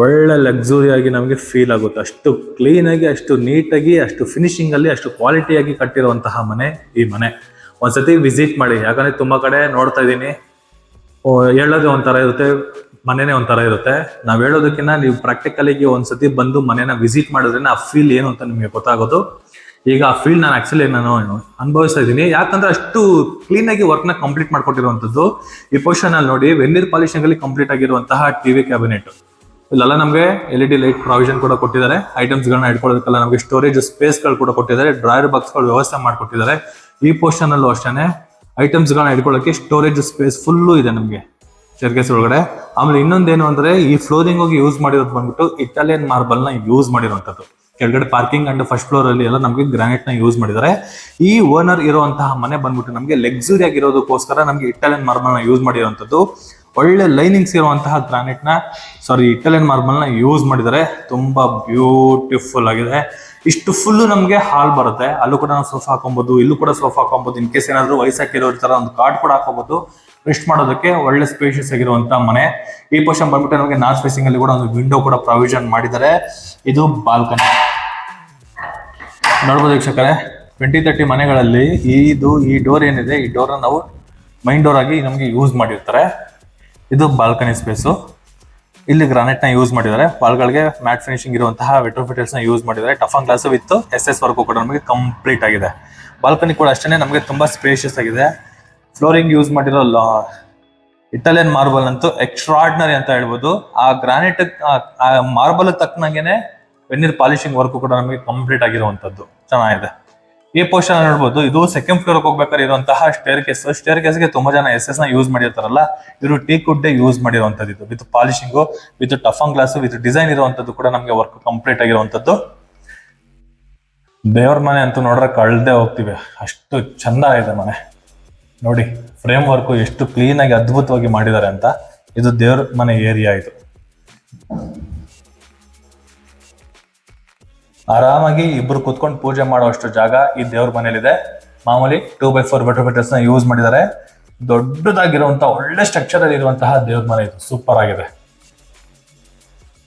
ಒಳ್ಳೆ ಲಕ್ಸುರಿ ಆಗಿ ನಮಗೆ ಫೀಲ್ ಆಗುತ್ತೆ. ಅಷ್ಟು ಕ್ಲೀನ್ ಆಗಿ, ಅಷ್ಟು ನೀಟಾಗಿ, ಅಷ್ಟು ಫಿನಿಶಿಂಗ್ ಅಲ್ಲಿ, ಅಷ್ಟು ಕ್ವಾಲಿಟಿಯಾಗಿ ಕಟ್ಟಿರುವಂತಹ ಮನೆ ಈ ಮನೆ. ಒಂದ್ಸತಿ ವಿಸಿಟ್ ಮಾಡಿ. ಯಾಕಂದ್ರೆ ತುಂಬಾ ಕಡೆ ನೋಡ್ತಾ ಇದ್ದೀನಿ, ಹೇಳೋದೇ ಒಂಥರ ಇರುತ್ತೆ, ಮನೆನೇ ಒಂಥರ ಇರುತ್ತೆ. ನಾವ್ ಹೇಳೋದಕ್ಕಿಂತ ನೀವು ಪ್ರಾಕ್ಟಿಕಲಿಗೆ ಒಂದ್ಸತಿ ಬಂದು ಮನೆನ ವಿಸಿಟ್ ಮಾಡಿದ್ರೆ ಆ ಫೀಲ್ ಏನು ಅಂತ ನಿಮಗೆ ಗೊತ್ತಾಗೋದು. ಈಗ ಆ ಫೀಲ್ ನಾನು ಆಕ್ಚುಲಿ ಅನುಭವಿಸ್ತಾ ಇದ್ದೀನಿ. ಯಾಕಂದ್ರೆ ಅಷ್ಟು ಕ್ಲೀನ್ ಆಗಿ ವರ್ಕ್ ನ ಕಂಪ್ಲೀಟ್ ಮಾಡ್ಕೊಟ್ಟಿರುವಂತದ್ದು. ಈ ಪೊಸಿಷನ್ ಅಲ್ಲಿ ನೋಡಿ, ವೆನ್ನೀರ್ ಪಾಲಿಶಿಂಗ್ ಅಲ್ಲಿ ಕಂಪ್ಲೀಟ್ ಆಗಿರುವಂತಹ ಟಿವಿ ಕ್ಯಾಬಿನೆಟ್. ಇಲ್ಲೆಲ್ಲ ನಮಗೆ LED ಲೈಟ್ ಪ್ರಾವಿಷನ್ ಕೂಡ ಕೊಟ್ಟಿದ್ದಾರೆ. ಐಟಮ್ಸ್ ಗಳನ್ನ ಇಟ್ಕೊಳ್ಳೋದಕ್ಕೆಲ್ಲ ನಮಗೆ ಸ್ಟೋರೇಜ್ ಸ್ಪೇಸ್ ಗಳು ಕೂಡ ಕೊಟ್ಟಿದ್ದಾರೆ. ಡ್ರಾಯರ್ ಬಾಕ್ಸ್ ಗಳು ವ್ಯವಸ್ಥೆ ಮಾಡ್ಕೊಟ್ಟಿದ್ದಾರೆ. ಈ ಪೋರ್ಷನ್ ಅಲ್ಲೂ ಅಷ್ಟೇ ಐಟಮ್ಸ್ ಗಳನ್ನ ಇಟ್ಕೊಳ್ಳೋಕೆ ಸ್ಟೋರೇಜ್ ಸ್ಪೇಸ್ ಫುಲ್ಲು ಇದೆ ನಮಗೆ ಸ್ಟೇರ್ಕೇಸ್ ಒಳಗಡೆ. ಆಮೇಲೆ ಇನ್ನೊಂದೇನು ಅಂದ್ರೆ, ಈ ಫ್ಲೋರಿಂಗ್ ಹೋಗಿ ಯೂಸ್ ಮಾಡಿರೋದು ಬಂದ್ಬಿಟ್ಟು ಇಟಾಲಿಯನ್ ಮಾರ್ಬಲ್ ನ ಯೂಸ್ ಮಾಡಿರುವಂತದ್ದು. ಕೆಳಗಡೆ ಪಾರ್ಕಿಂಗ್ ಅಂಡ್ ಫಸ್ಟ್ ಫ್ಲೋರ್ ಅಲ್ಲಿ ಎಲ್ಲ ನಮಗೆ ಗ್ರಾನೈಟ್ ನ ಯೂಸ್ ಮಾಡಿದ್ದಾರೆ. ಈ ಓನರ್ ಇರುವಂತಹ ಮನೆ ಬಂದ್ಬಿಟ್ಟು ನಮಗೆ ಲಕ್ಸುರಿ ಆಗಿರೋದಕ್ಕೋಸ್ಕರ ನಮಗೆ ಇಟಾಲಿಯನ್ ಮಾರ್ಬಲ್ ನ ಯೂಸ್ ಮಾಡಿರುವಂತದ್ದು. ಒಳ್ಳೆ ಲೈನಿಂಗ್ಸ್ ಇರುವಂತಹ ಗ್ರಾನೈಟ್ ನ ಇಟಾಲಿಯನ್ ಮಾರ್ಬಲ್ ನ ಯೂಸ್ ಮಾಡಿದ್ದಾರೆ. ತುಂಬಾ ಬ್ಯೂಟಿಫುಲ್ ಆಗಿದೆ. ಇಷ್ಟು ಫುಲ್ಲು ನಮಗೆ ಹಾಲ್ ಬರುತ್ತೆ. ಅಲ್ಲೂ ಕೂಡ ನಾವು ಸೋಫಾ ಹಾಕೊಬಹುದು, ಇಲ್ಲೂ ಕೂಡ ಸೋಫಾ ಹಾಕೊಬಹುದು. ಇನ್ ಕೇಸ್ ಏನಾದ್ರು ವಯಸ್ಸಾಕಿರೋ ತರ ಒಂದು ಕಾರ್ಡ್ ಕೂಡ ಹಾಕೋಬಹುದು. ರೆಸ್ಟ್ ಮಾಡೋದಕ್ಕೆ ಒಳ್ಳೆ ಸ್ಪೇಷಿಯಸ್ ಆಗಿರುವಂತ ಮನೆ. ಈ ಪೋರ್ಷನ್ ಬಂದ್ಬಿಟ್ಟು ನಮಗೆ ನಾರ್ತ್ ಫೇಸಿಂಗ್ ಅಲ್ಲಿ ಕೂಡ ಒಂದು ವಿಂಡೋ ಕೂಡ ಪ್ರಾವಿಷನ್ ಮಾಡಿದ್ದಾರೆ. ಇದು ಬಾಲ್ಕನಿ ನೋಡ್ಬೋದು ವೀಕ್ಷಕರೇ. 20-30 ಮನೆಗಳಲ್ಲಿ ಈ ಡೋರ್ ಏನಿದೆ, ಈ ಡೋರ್ ನಾವು ಮೈನ್ ಡೋರ್ ಆಗಿ ನಮಗೆ ಯೂಸ್ ಮಾಡಿರ್ತಾರೆ. ಇದು ಬಾಲ್ಕನಿ ಸ್ಪೇಸು. ಇಲ್ಲಿ ಗ್ರಾನೈಟ್ ನ ಯೂಸ್ ಮಾಡಿದ್ದಾರೆ. ವಾಲ್ಗಳಿಗೆ ಮ್ಯಾಟ್ ಫಿನಿಶಿಂಗ್ ಇರುವಂತಹ ವೆಟ್ರೋಫಿಟಲ್ಸ್ ನ ಯೂಸ್ ಮಾಡಿದ್ದಾರೆ. Toughen glass with SS work ಕೂಡ ನಮಗೆ ಕಂಪ್ಲೀಟ್ ಆಗಿದೆ. ಬಾಲ್ಕನಿ ಕೂಡ ಅಷ್ಟೇ ನಮಗೆ ತುಂಬಾ ಸ್ಪೇಷಿಯಸ್ ಆಗಿದೆ. ಫ್ಲೋರಿಂಗ್ ಯೂಸ್ ಮಾಡಿರೋ ಇಟಾಲಿಯನ್ ಮಾರ್ಬಲ್ ಅಂತೂ ಎಕ್ಸ್ಟ್ರಾರ್ಡಿನರಿ ಅಂತ ಹೇಳ್ಬೋದು. ಆ ಗ್ರಾನೈಟ್ ಆ ಮಾರ್ಬಲ್ ತಕ್ಕನಾಗೇನೆ ವೆನಿರ್ ಪಾಲಿಶಿಂಗ್ ವರ್ಕ್ ಕೂಡ ನಮಗೆ ಕಂಪ್ಲೀಟ್ ಆಗಿರುವಂತದ್ದು ಚೆನ್ನಾಗಿದೆ. ಈ ಪೋರ್ಷನ್ ನೋಡ್ಬೋದು, ಇದು ಸೆಕೆಂಡ್ ಫ್ಲೋರ್ ಹೋಗ್ಬೇಕಾದ್ರೆ ಇರುವಂತಹ ಸ್ಟೇರ್ ಕೇಸ್ಗೆ ತುಂಬಾ ಜನ SS ನ ಯೂಸ್ ಮಾಡಿರ್ತಾರಲ್ಲ, ಇವರು ಟೀಕ್ ವುಡ್ ಯೂಸ್ ಮಾಡಿರುವಂತದ್ದು. ಇದು ವಿತ್ ಪಾಲಿಶಿಂಗು, ವಿತ್ ಟಫನ್ ಗ್ಲಾಸ್, ವಿತ್ ಡಿಸೈನ್ ಇರುವಂತದ್ದು ಕೂಡ ನಮಗೆ ವರ್ಕ್ ಕಂಪ್ಲೀಟ್ ಆಗಿರುವಂತದ್ದು. ದೇವ್ರ ಮನೆ ಅಂತೂ ನೋಡ್ರೆ ಕಳ್ದೆ ಹೋಗ್ತಿವಿ, ಅಷ್ಟು ಚಂದ ಇದೆ ಮನೆ. ನೋಡಿ ಫ್ರೇಮ್ ವರ್ಕ್ ಎಷ್ಟು ಕ್ಲೀನ್ ಆಗಿ ಅದ್ಭುತವಾಗಿ ಮಾಡಿದ್ದಾರೆ ಅಂತ. ಇದು ದೇವ್ರ ಮನೆ ಏರಿಯಾ. ಇದು ಆರಾಮಾಗಿ ಇಬ್ರು ಕುತ್ಕೊಂಡು ಪೂಜೆ ಮಾಡುವಷ್ಟು ಜಾಗ ಈ ದೇವ್ರ ಮನೇಲಿದೆ. ಮಾಮೂಲಿ 2x4 ವೆಟ್ರೋಫಿಟಲ್ಸ್ ನ ಯೂಸ್ ಮಾಡಿದ್ದಾರೆ. ದೊಡ್ಡದಾಗಿರುವಂತಹ ಒಳ್ಳೆ ಸ್ಟ್ರಕ್ಚರ್ ಅಲ್ಲಿ ಇರುವಂತಹ ದೇವ್ರ ಮನೆ ಇದು. ಸೂಪರ್ ಆಗಿದೆ.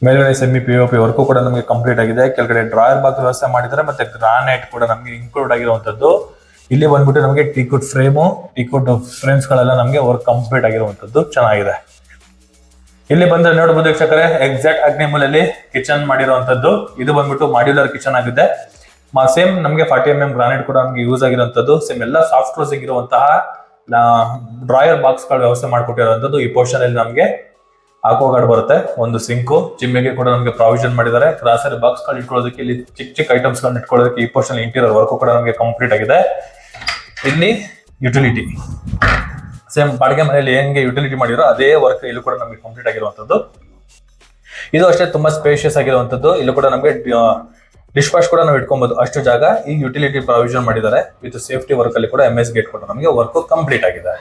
ಮೇಲ್ಗಡೆ ಸೆಮಿ POP ವರ್ಕು ಕೂಡ ನಮಗೆ ಕಂಪ್ಲೀಟ್ ಆಗಿದೆ. ಕೆಳಗಡೆ ಡ್ರಾಯರ್ ಬಾಕ್ಸ್ ವ್ಯವಸ್ಥೆ ಮಾಡಿದ್ದಾರೆ. ಮತ್ತೆ ಗ್ರಾನೈಟ್ ಕೂಡ ನಮಗೆ ಇನ್ಕ್ಲೂಡ್ ಆಗಿರುವಂತದ್ದು. ಇಲ್ಲಿ ಬಂದ್ಬಿಟ್ಟು ನಮಗೆ ಟೀಕ್ವುಡ್ ಫ್ರೇಮ್ಸ್ ಗಳೆಲ್ಲ ನಮಗೆ ವರ್ಕ್ ಕಂಪ್ಲೀಟ್ ಆಗಿರುವಂತದ್ದು ಚೆನ್ನಾಗಿದೆ. ಇಲ್ಲಿ ಬಂದ್ರೆ ನೋಡಬಹುದು ವೀಕ್ಷಕರೇ, ಎಕ್ಸಾಕ್ಟ್ ಅಗ್ನಿಮೂಲಲ್ಲಿ ಕಿಚನ್ ಮಾಡಿರುವಂತದ್ದು. ಇದು ಬಂದ್ಬಿಟ್ಟು ಮಾಡ್ಯುಲರ್ ಕಿಚನ್ ಆಗಿದೆ. ಸೇಮ್ ನಮಗೆ 40 mm ಗ್ರಾನೈಟ್ ಕೂಡ ನಮಗೆ ಯೂಸ್ ಆಗಿರುವಂತದ್ದು. ಸೇಮ್ ಎಲ್ಲ ಸಾಫ್ಟ್ ಕ್ಲೋಸಿಂಗ್ ಇರುವಂತಹ ಡ್ರಾಯರ್ ಬಾಕ್ಸ್ ಗಳ ವ್ಯವಸ್ಥೆ ಮಾಡಿಕೊಟ್ಟಿರುವಂತದ್ದು. ಈ ಪೋರ್ಷನ್ ಅಲ್ಲಿ ನಮಗೆ ಆಕ್ವಾಗಾರ್ಡ್ ಬರುತ್ತೆ. ಒಂದು ಸಿಂಕು, ಚಿಮ್ಮಿಗೆ ಕೂಡ ನಮಗೆ ಪ್ರಾವಿಷನ್ ಮಾಡಿದ್ದಾರೆ. ಗ್ರಾಸರಿ ಬಾಕ್ಸ್ ಗಳು ಇಟ್ಕೊಳ್ಳೋದಕ್ಕೆ, ಇಲ್ಲಿ ಚಿಕ್ಕ ಐಟಮ್ಸ್ ಗಳನ್ನ ಇಟ್ಕೊಳ್ಳೋದಕ್ಕೆ ಈ ಪೋರ್ಷನ್ ಇಂಟೀರಿಯರ್ ವರ್ಕ್ ಕೂಡ ನಮಗೆ ಕಂಪ್ಲೀಟ್ ಆಗಿದೆ. ಇಲ್ಲಿ ಯುಟಿಲಿಟಿ ಸೇಮ್ ಬಾಡಿಗೆ ಮನೆಯಲ್ಲಿ ಹೆಂಗೆ ಯುಟಿಲಿಟಿ ಮಾಡಿರೋ ಅದೇ ವರ್ಕ್ ಇಲ್ಲೂ ಕೂಡ ನಮಗೆ ಕಂಪ್ಲೀಟ್ ಆಗಿರುವಂತದ್ದು. ಇದು ಅಷ್ಟೇ ತುಂಬಾ ಸ್ಪೇಷಿಯಸ್ ಆಗಿರುವಂತದ್ದು. ಇಲ್ಲೂ ಕೂಡ ನಮಗೆ ಡಿಶ್ ವಾಶ್ ಕೂಡ ನಾವು ಇಟ್ಕೊಬಹುದು, ಅಷ್ಟು ಜಾಗ ಈ ಯುಟಿಲಿಟಿ ಪ್ರಾವಿಷನ್ ಮಾಡಿದ್ದಾರೆ. ವಿತ್ ಸೇಫ್ಟಿ ವರ್ಕ್ ಅಲ್ಲಿ ಕೂಡ MS ಗೇಟ್ ಕೂಡ ನಮಗೆ ವರ್ಕ್ ಕಂಪ್ಲೀಟ್ ಆಗಿದೆ.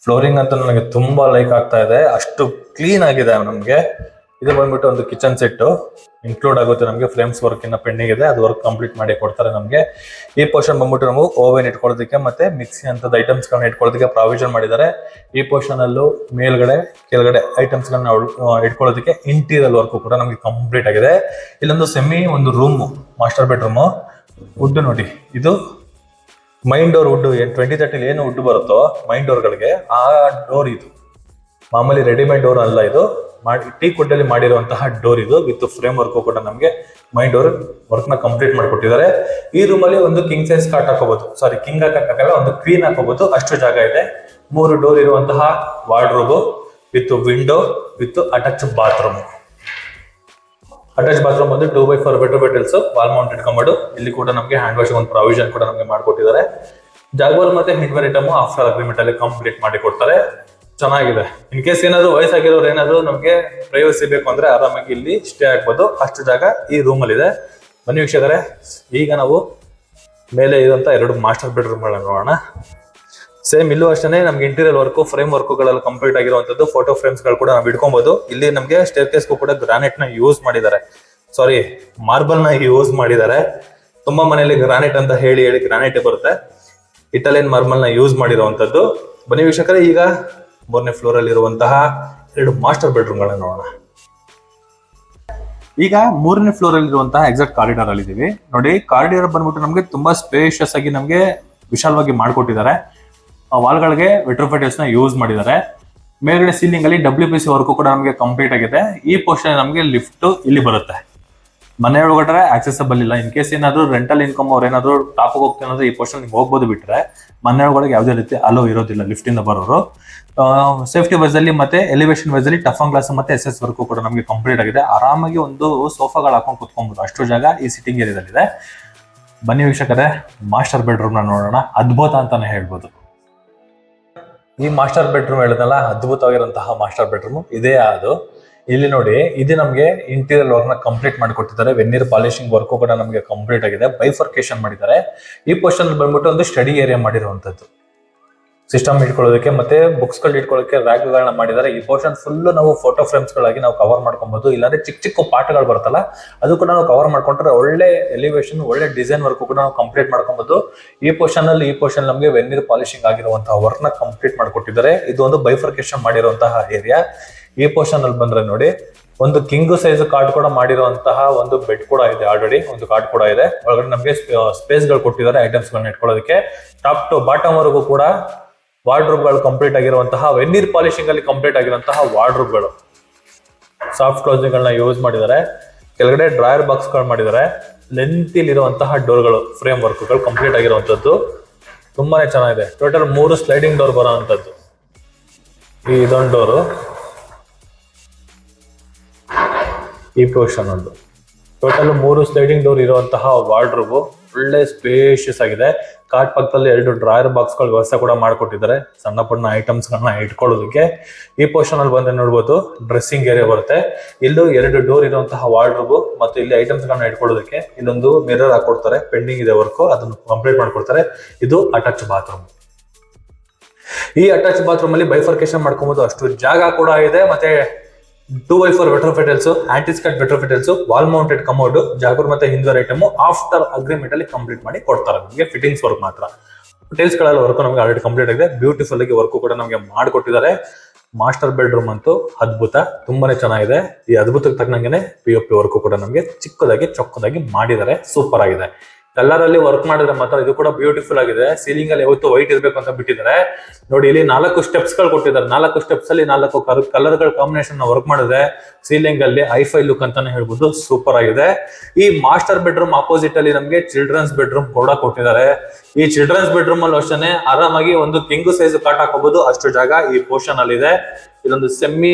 ಫ್ಲೋರಿಂಗ್ ಅಂತೂ ನನಗೆ ತುಂಬಾ ಲೈಕ್ ಆಗ್ತಾ ಇದೆ, ಅಷ್ಟು ಕ್ಲೀನ್ ಆಗಿದೆ ನಮಗೆ. ಇದು ಬಂದ್ಬಿಟ್ಟು ಒಂದು ಕಿಚನ್ ಸೆಟ್ ಇನ್ಕ್ಲೂಡ್ ಆಗುತ್ತೆ. ನಮಗೆ ಫ್ರೇಮ್ಸ್ ವರ್ಕ್ ಇನ್ನ ಪೆಂಡಿಂಗ್ ಇದೆ, ಅದು ವರ್ಕ್ ಕಂಪ್ಲೀಟ್ ಮಾಡಿ ಕೊಡ್ತಾರೆ ನಮಗೆ. ಈ ಪೋರ್ಷನ್ ಬಂದ್ಬಿಟ್ಟು ನಾವು ಓವೆನ್ ಇಟ್ಕೊಳ್ಳೋದಕ್ಕೆ ಮತ್ತೆ ಮಿಕ್ಸಿ ಅಂತದ ಐಟಮ್ಸ್ ಗಳನ್ನ ಇಟ್ಕೊಳ್ಳೋದಕ್ಕೆ ಪ್ರಾವಿಷನ್ ಮಾಡಿದ್ದಾರೆ. ಈ ಪೋರ್ಷನ್ ಅಲ್ಲೂ ಮೇಲ್ಗಡೆ ಕೆಳಗಡೆ ಐಟಮ್ಸ್ ಗಳನ್ನ ಇಟ್ಕೊಳ್ಳೋದಕ್ಕೆ ಇಂಟೀರಿಯರ್ ವರ್ಕ್ ಕೂಡ ನಮಗೆ ಕಂಪ್ಲೀಟ್ ಆಗಿದೆ. ಇಲ್ಲೊಂದು ಒಂದು ರೂಮ್, ಮಾಸ್ಟರ್ ಬೆಡ್ರೂಮ್. ವುಡ್ ನೋಡಿ, ಇದು ಮೈನ್ ಡೋರ್ ವುಡ್ 2030 ಏನು ವುಡ್ ಬರುತ್ತೋ ಮೈನ್ ಡೋರ್ ಗಳಿಗೆ, ಆ ಡೋರ್ ಇದು. ಮಾಮೂಲಿ ರೆಡಿಮೇಡ್ ಡೋರ್ ಅಲ್ಲ ಇದು, ಟೀಕ್ ವುಡ್ ಅಲ್ಲಿ ಮಾಡಿರುವಂತಹ ಡೋರ್ ಇದು. ವಿತ್ ಫ್ರೇಮ್ ವರ್ಕ್ ಕೂಡ ನಮಗೆ ಮೈನ್ ಡೋರ್ ವರ್ಕ್ ನ ಕಂಪ್ಲೀಟ್ ಮಾಡಿಕೊಟ್ಟಿದ್ದಾರೆ. ಈ ರೂಮ್ ಅಲ್ಲಿ ಒಂದು ಕಿಂಗ್ ಸೈಜ್ ಕಾಟ್ ಹಾಕೋಬಹುದು, ಕಿಂಗ್ ಹಾಕಕ್ಕಾಗಲ್ಲ, ಒಂದು ಕ್ವೀನ್ ಹಾಕೋಬಹುದು, ಅಷ್ಟು ಜಾಗ ಇದೆ. 3 ಡೋರ್ ಇರುವಂತಹ wardrobe with window with attach bathroom. Attach bathroom ಒಂದು 2x4 ವೆಟ್ರೋಫಿಟಲ್ಸ್ ವಾಲ್ ಮೌಂಟೆಡ್ ಕಮೋಡ್. ಇಲ್ಲಿ ಕೂಡ ನಮಗೆ ಹ್ಯಾಂಡ್ ವಾಶ್ ಒಂದು ಪ್ರಾವಿಷನ್ ಕೂಡ ನಮಗೆ ಮಾಡಿಕೊಟ್ಟಿದ್ದಾರೆ. ಜಾಗ್ವಾರ್ ಮತ್ತೆ ಹಿಂಡ್ವೇರ್ ಐಟಮ್ ಆಫ್ಟರ್ ಅಗ್ರಿಮೆಂಟ್ ಅಲ್ಲಿ ಕಂಪ್ಲೀಟ್ ಮಾಡಿ ಕೊಡ್ತಾರೆ. ಚೆನ್ನಾಗಿದೆ. ಇನ್ ಕೇಸ್ ಏನಾದ್ರು ವಯಸ್ಸಾಗಿರೋರು ಏನಾದ್ರು ನಮಗೆ ಪ್ರೈವಸಿ ಬೇಕು ಅಂದ್ರೆ ಆರಾಮಾಗಿ ಇಲ್ಲಿ ಸ್ಟೇ ಆಗ್ಬೋದು, ಅಷ್ಟು ಜಾಗ ಈ ರೂಮ್ ಅಲ್ಲಿ ಇದೆ. ಬನ್ನಿ ವೀಕ್ಷಕರೇ, ಈಗ ನಾವು ಮೇಲೆ ಇರುವಂತ 2 ಮಾಸ್ಟರ್ ಬೆಡ್ರೂಮ್ ಗಳನ್ನ ನೋಡೋಣ. ಸೇಮ್ ಇಲ್ಲೂ ಅಷ್ಟೇ ನಮ್ಗೆ ಇಂಟೀರಿಯರ್ ವರ್ಕ್, ಫ್ರೇಮ್ ವರ್ಕ್ಗಳೆಲ್ಲ ಕಂಪ್ಲೀಟ್ ಆಗಿರುವಂತದ್ದು. ಫೋಟೋ ಫ್ರೇಮ್ಸ್ ಗಳು ಕೂಡ ನಾವು ಇಟ್ಕೊಬಹುದು. ಇಲ್ಲಿ ನಮಗೆ ಸ್ಟೇರ್ ಕೇಸ್ಗೂ ಕೂಡ ಗ್ರಾನೈಟ್ ನ ಯೂಸ್ ಮಾಡಿದ್ದಾರೆ, ಮಾರ್ಬಲ್ ನ ಯೂಸ್ ಮಾಡಿದ್ದಾರೆ. ತುಂಬಾ ಮನೆಯಲ್ಲಿ ಗ್ರಾನೈಟ್ ಅಂತ ಹೇಳಿ ಗ್ರಾನೈಟ್ ಬರುತ್ತೆ, ಇಟಾಲಿಯನ್ ಮಾರ್ಬಲ್ ನ ಯೂಸ್ ಮಾಡಿರುವಂತದ್ದು. ಬನ್ನಿ ವೀಕ್ಷಕರೇ, ಈಗ 3ನೇ ಫ್ಲೋರ್ ಅಲ್ಲಿ ಇರುವಂತಹ 2 ಮಾಸ್ಟರ್ ಬೆಡ್ರೂಮ್ ಗಳನ್ನ ನೋಡೋಣ. ಈಗ 3ನೇ ಫ್ಲೋರ್ ಅಲ್ಲಿ ಇರುವಂತಹ ಎಕ್ಸಾಕ್ಟ್ ಕಾರಿಡಾರ್ ಅಲ್ಲಿ ಇದೀವಿ. ನೋಡಿ, ಕಾರಿಡಾರ್ ಬಂದ್ಬಿಟ್ಟು ನಮಗೆ ತುಂಬಾ ಸ್ಪೇಷಿಯಸ್ ಆಗಿ ನಮಗೆ ವಿಶಾಲವಾಗಿ ಮಾಡ್ಕೊಟ್ಟಿದ್ದಾರೆ. ವಾಲ್ಗಳಿಗೆ ವೆಟ್ರೋಫಿಟಲ್ಸ್ ನ ಯೂಸ್ ಮಾಡಿದ್ದಾರೆ. ಮೇಲ್ಗಡೆ ಸೀಲಿಂಗ್ ಅಲ್ಲಿ WPC ವರ್ಕ್ ಕೂಡ ನಮಗೆ ಕಂಪ್ಲೀಟ್ ಆಗಿದೆ. ಈ ಪೋರ್ಷನ್ ನಮಗೆ ಲಿಫ್ಟ್ ಇಲ್ಲಿ ಬರುತ್ತೆ. ಮನೆ ಒಳಗಡೆ ಆಕ್ಸೆಸಬಲ್ ಇಲ್ಲ. ಇನ್ ಕೇಸ್ ಏನಾದ್ರು ರೆಂಟಲ್ ಇನ್ಕಮ್ ಅವ್ರು ಏನಾದ್ರು ಟಾಪ್ ಹೋಗ್ತೀನಿ ಅಂದ್ರೆ ಈ ಪೋರ್ಷನ್ ಹೋಗ್ಬೋದು, ಬಿಟ್ರೆ ಮನೆ ಒಳಗಡೆ ಯಾವುದೇ ರೀತಿ ಅಲೋ ಇರೋದಿಲ್ಲ ಲಿಫ್ಟ್ ಇಂದ ಬರೋರು. ಸೇಫ್ಟಿ ವೈಸ್ ಅಲ್ಲಿ ಮತ್ತೆ ಎಲಿವೇಶನ್ ವೈಸ್ ಅಲ್ಲಿ ಟಫನ್ ಗ್ಲಾಸ್ ಮತ್ತೆ SS ವರ್ಕ್ ಕೂಡ ನಮಗೆ ಕಂಪ್ಲೀಟ್ ಆಗಿದೆ. ಆರಾಮಾಗಿ ಒಂದು ಸೋಫಾಗಳು ಹಾಕೊಂಡು ಕುತ್ಕೊಬಹುದು, ಅಷ್ಟು ಜಾಗ ಈ ಸಿಟ್ಟಿಂಗ್ ಏರಿಯಾದಲ್ಲಿ ಇದೆ. ಬನ್ನಿ ವೀಕ್ಷಕರೇ, ಮಾಸ್ಟರ್ ಬೆಡ್ರೂಮ್ ನ ನೋಡೋಣ. ಅದ್ಭುತ ಅಂತಾನೆ ಹೇಳ್ಬೋದು. ಈ ಮಾಸ್ಟರ್ ಬೆಡ್ರೂಮ್ ಹೇಳಿದ್ನಲ್ಲ, ಅದ್ಭುತವಾಗಿರುವಂತಹ ಮಾಸ್ಟರ್ ಬೆಡ್ರೂಮ್ ಇದೇ. ಅದು ಇಲ್ಲಿ ನೋಡಿ, ಇದು ನಮಗೆ ಇಂಟೀರಿಯರ್ ವರ್ಕ್ ನ ಕಂಪ್ಲೀಟ್ ಮಾಡಿಕೊಟ್ಟಿದ್ದಾರೆ. ವೆನ್ನಿರ್ ಪಾಲಿಶಿಂಗ್ ವರ್ಕ್ ಕೂಡ ನಮಗೆ ಕಂಪ್ಲೀಟ್ ಆಗಿದೆ. ಬೈಫರ್ಕೇಶನ್ ಮಾಡಿದ್ದಾರೆ. ಈ ಪೋರ್ಷನ್ ಬಂದ್ಬಿಟ್ಟು ಒಂದು ಸ್ಟಡಿ ಏರಿಯಾ ಮಾಡಿರುವಂತದ್ದು. ಸಿಸ್ಟಮ್ ಇಟ್ಕೊಳ್ಳೋದಕ್ಕೆ ಮತ್ತೆ ಬುಕ್ಸ್ ಗಳು ಇಟ್ಕೊಳ್ಳೋಕೆ ರ್ಯಾಕ್ ಗಳನ್ನ ಮಾಡಿದ್ದಾರೆ. ಈ ಪೋರ್ಷನ್ ಫುಲ್ ನಾವು ಫೋಟೋ ಫ್ರೇಮ್ಸ್ ಗಳಾಗಿ ನಾವು ಕವರ್ ಮಾಡ್ಕೊಬಹುದು. ಇಲ್ಲಾಂದ್ರೆ ಚಿಕ್ಕ ಚಿಕ್ಕ ಪಾರ್ಟ್ಗಳು ಬರ್ತಲ್ಲ ಅದು ಕೂಡ ನಾವು ಕವರ್ ಮಾಡ್ಕೊಂಡ್ರೆ ಒಳ್ಳೆ ಎಲಿವೇಶನ್ ಒಳ್ಳೆ ಡಿಸೈನ್ ವರ್ಕ್ ಕೂಡ ನಾವು ಕಂಪ್ಲೀಟ್ ಮಾಡ್ಕೊಬಹುದು. ಈ ಪೋರ್ಷನ್ ನಮಗೆ ವೆನ್ನೀರ್ ಪಾಲಿಶಿಂಗ್ ಆಗಿರುವಂತಹ ವರ್ಕ್ ನ ಕಂಪ್ಲೀಟ್ ಮಾಡ್ಕೊಟ್ಟಿದ್ದಾರೆ. ಇದು ಒಂದು ಬೈಫರ್ಕೇಶನ್ ಮಾಡಿರುವಂತಹ ಏರಿಯಾ. ಈ ಪೋರ್ಷನ್ ಅಲ್ಲಿ ಬಂದ್ರೆ ನೋಡಿ ಒಂದು ಕಿಂಗ್ ಸೈಜ್ ಕಾರ್ಡ್ ಕೂಡ ಮಾಡಿರುವಂತಹ ಒಂದು ಬೆಡ್ ಕೂಡ ಇದೆ. ಆಲ್ರೆಡಿ ಒಂದು ಕಾರ್ಡ್ ಕೂಡ ಇದೆ. ಒಳಗಡೆ ನಮಗೆ ಸ್ಪೇಸ್ ಗಳು ಕೊಟ್ಟಿದ್ದಾರೆ ಐಟಮ್ಸ್ ಗಳನ್ನ ಇಟ್ಕೊಳ್ಳೋದಕ್ಕೆ. ಟಾಪ್ ಟು ಬಾಟಮ್ ವರೆಗೂ ಕೂಡ ವಾರ್ಡ್ರೋಬ್ ಗಳು ಕಂಪ್ಲೀಟ್ ಆಗಿರುವಂತಹ ವೆನ್ನೀರ್ ಪಾಲಿಶಿಂಗ್ ಅಲ್ಲಿ ಕಂಪ್ಲೀಟ್ ಆಗಿರುವಂತಹ ವಾರ್ಡ್ರೋಬ್ ಗಳು ಸಾಫ್ಟ್ ಕ್ಲೋಸಿಂಗ್ ಗಳನ್ನ ಯೂಸ್ ಮಾಡಿದ್ದಾರೆ. ಕೆಳಗಡೆ ಡ್ರಾಯರ್ ಬಾಕ್ಸ್ ಗಳು ಮಾಡಿದ್ದಾರೆ. ಲೆಂತ್ ಇರುವಂತಹ ಡೋರ್ ಗಳು ಫ್ರೇಮ್ ವರ್ಕ್ ಗಳು ಕಂಪ್ಲೀಟ್ ಆಗಿರುವಂತದ್ದು ತುಂಬಾನೇ ಚೆನ್ನಾಗಿದೆ. ಟೋಟಲ್ 3 ಸ್ಲೈಡಿಂಗ್ ಡೋರ್ ಬರುವಂತದ್ದು. ಇದೊಂದು ಡೋರು, ಈ ಪೋರ್ಷನ್ ಒಂದು ಟೋಟಲ್ 3 ಸ್ಲೈಡಿಂಗ್ ಡೋರ್ ಇರುವಂತಹ ವಾರ್ಡ್ರೋಬ್ ಒಳ್ಳೆ ಸ್ಪೇಷಿಯಸ್ ಆಗಿದೆ. ಕಾರ್ಟ್ ಪಕ್ಕದಲ್ಲಿ 2 ಡ್ರಾಯರ್ ಬಾಕ್ಸ್ ಗಳ ವ್ಯವಸ್ಥೆ ಕೂಡ ಮಾಡಿಕೊಟ್ಟಿದ್ದಾರೆ ಸಣ್ಣ ಪಣ್ಣ ಐಟಮ್ಸ್ ಗಳನ್ನ ಇಟ್ಕೊಳ್ಳೋದಕ್ಕೆ. ಈ ಪೋರ್ಷನ್ ಅಲ್ಲಿ ಬಂದ್ರೆ ನೋಡ್ಬೋದು ಡ್ರೆಸ್ಸಿಂಗ್ ಏರಿಯಾ ಬರುತ್ತೆ. ಇಲ್ಲೂ 2 ಡೋರ್ ಇರುವಂತಹ ವಾರ್ಡ್ರೋಬ್ ಮತ್ತು ಇಲ್ಲಿ ಐಟಮ್ಸ್ ಗಳನ್ನ ಇಟ್ಕೊಳ್ಳೋದಕ್ಕೆ ಇಲ್ಲೊಂದು ಮಿರರ್ ಹಾಕೊಡ್ತಾರೆ. ಪೆಂಡಿಂಗ್ ಇದೆ ವರ್ಕ್, ಅದನ್ನು ಕಂಪ್ಲೀಟ್ ಮಾಡ್ಕೊಡ್ತಾರೆ. ಇದು ಅಟ್ಯಾಚ್ ಬಾತ್ರೂಮ್. ಈ ಅಟ್ಯಾಚ್ ಬಾತ್ರೂಮ್ ಅಲ್ಲಿ ಬೈಫರ್ಕೇಶನ್ ಮಾಡ್ಕೊಬಹುದು. ಅಷ್ಟು ಜಾಗ ಕೂಡ ಇದೆ. ಮತ್ತೆ 2x4 ವೆಟ್ರೋಫಿಟಲ್ಸ್, ಆಂಟಿಸ್ಕಟ್ ವೆಟ್ರೋಫಿಟಲ್ಸ್, ವಾಲ್ ಮೌಂಟೆಡ್ ಕಮೋಡ್, ಜಾಗೂರ್ ಮತ್ತೆ ಹಿಂದ್ವರ್ ಐಟಮ್ ಆಫ್ಟರ್ ಅಗ್ರಿಮೆಂಟ್ ಅಲ್ಲಿ ಕಂಪ್ಲೀಟ್ ಮಾಡಿ ಕೊಡ್ತಾರೆ. ನಮಗೆ ಫಿಟ್ಟಿಂಗ್ಸ್ ವರ್ಕ್ ಮಾತ್ರ. ಟೈಲ್ಸ್ ಗಳಲ್ಲಿ ವರ್ಕ್ ನಮಗೆ ಆಲ್ರೆಡಿ ಕಂಪ್ಲೀಟ್ ಆಗಿದೆ. ಬ್ಯೂಟಿಫುಲ್ ಆಗಿ ವರ್ಕ್ ಕೂಡ ನಮಗೆ ಮಾಡಿಕೊಟ್ಟಿದ್ದಾರೆ. ಮಾಸ್ಟರ್ ಬೆಡ್ರೂಮ್ ಅಂತೂ ಅದ್ಭುತ, ತುಂಬಾನೇ ಚೆನ್ನಾಗಿದೆ. ಈ ಅದ್ಭುತಕ್ಕೆ ತಕ್ಕನಂಗೆನೆ POP ವರ್ಕ್ ಕೂಡ ನಮಗೆ ಚಿಕ್ಕದಾಗಿ ಚೊಕ್ಕದಾಗಿ ಮಾಡಿದ್ದಾರೆ. ಸೂಪರ್ ಆಗಿದೆ. ಕಲರ್ ಅಲ್ಲಿ ವರ್ಕ್ ಮಾಡಿದ್ರೆ ಮಾತ್ರ ಇದು ಕೂಡ ಬ್ಯೂಟಿಫುಲ್ ಆಗಿದೆ. ಸೀಲಿಂಗ್ ಅಲ್ಲಿ ಯಾವತ್ತು ವೈಟ್ ಇರ್ಬೇಕು ಅಂತ ಬಿಟ್ಟಿದ್ದಾರೆ ನೋಡಿ. ಇಲ್ಲಿ 4 ಸ್ಟೆಪ್ಸ್ ಗಳು ಕೊಟ್ಟಿದ್ದಾರೆ. 4 ಸ್ಟೆಪ್ಸ್ ಅಲ್ಲಿ 4 ಕಲರ್ ಗಳ ಕಾಂಬಿನೇಷನ್ ವರ್ಕ್ ಮಾಡಿದ್ರೆ ಸೀಲಿಂಗ್ ಅಲ್ಲಿ ಹೈಫೈ ಲುಕ್ ಅಂತಾನೆ ಹೇಳ್ಬೋದು. ಸೂಪರ್ ಆಗಿದೆ. ಈ ಮಾಸ್ಟರ್ ಬೆಡ್ರೂಮ್ ಆಪೋಸಿಟ್ ಅಲ್ಲಿ ನಮಗೆ ಚಿಲ್ಡ್ರನ್ಸ್ ಬೆಡ್ರೂಮ್ ಕೂಡ ಕೊಟ್ಟಿದ್ದಾರೆ. ಈ ಚಿಲ್ಡ್ರನ್ಸ್ ಬೆಡ್ರೂಮ್ ಅಲ್ಲಿ ಅಷ್ಟೇ ಆರಾಮಾಗಿ ಒಂದು ಕಿಂಗ್ ಸೈಜ್ ಕಾಟ್ ಹಾಕೋಬಹುದು, ಅಷ್ಟು ಜಾಗ ಈ ಪೋರ್ಷನ್ ಅಲ್ಲಿ ಇದೆ. ಇದೊಂದು ಸೆಮಿ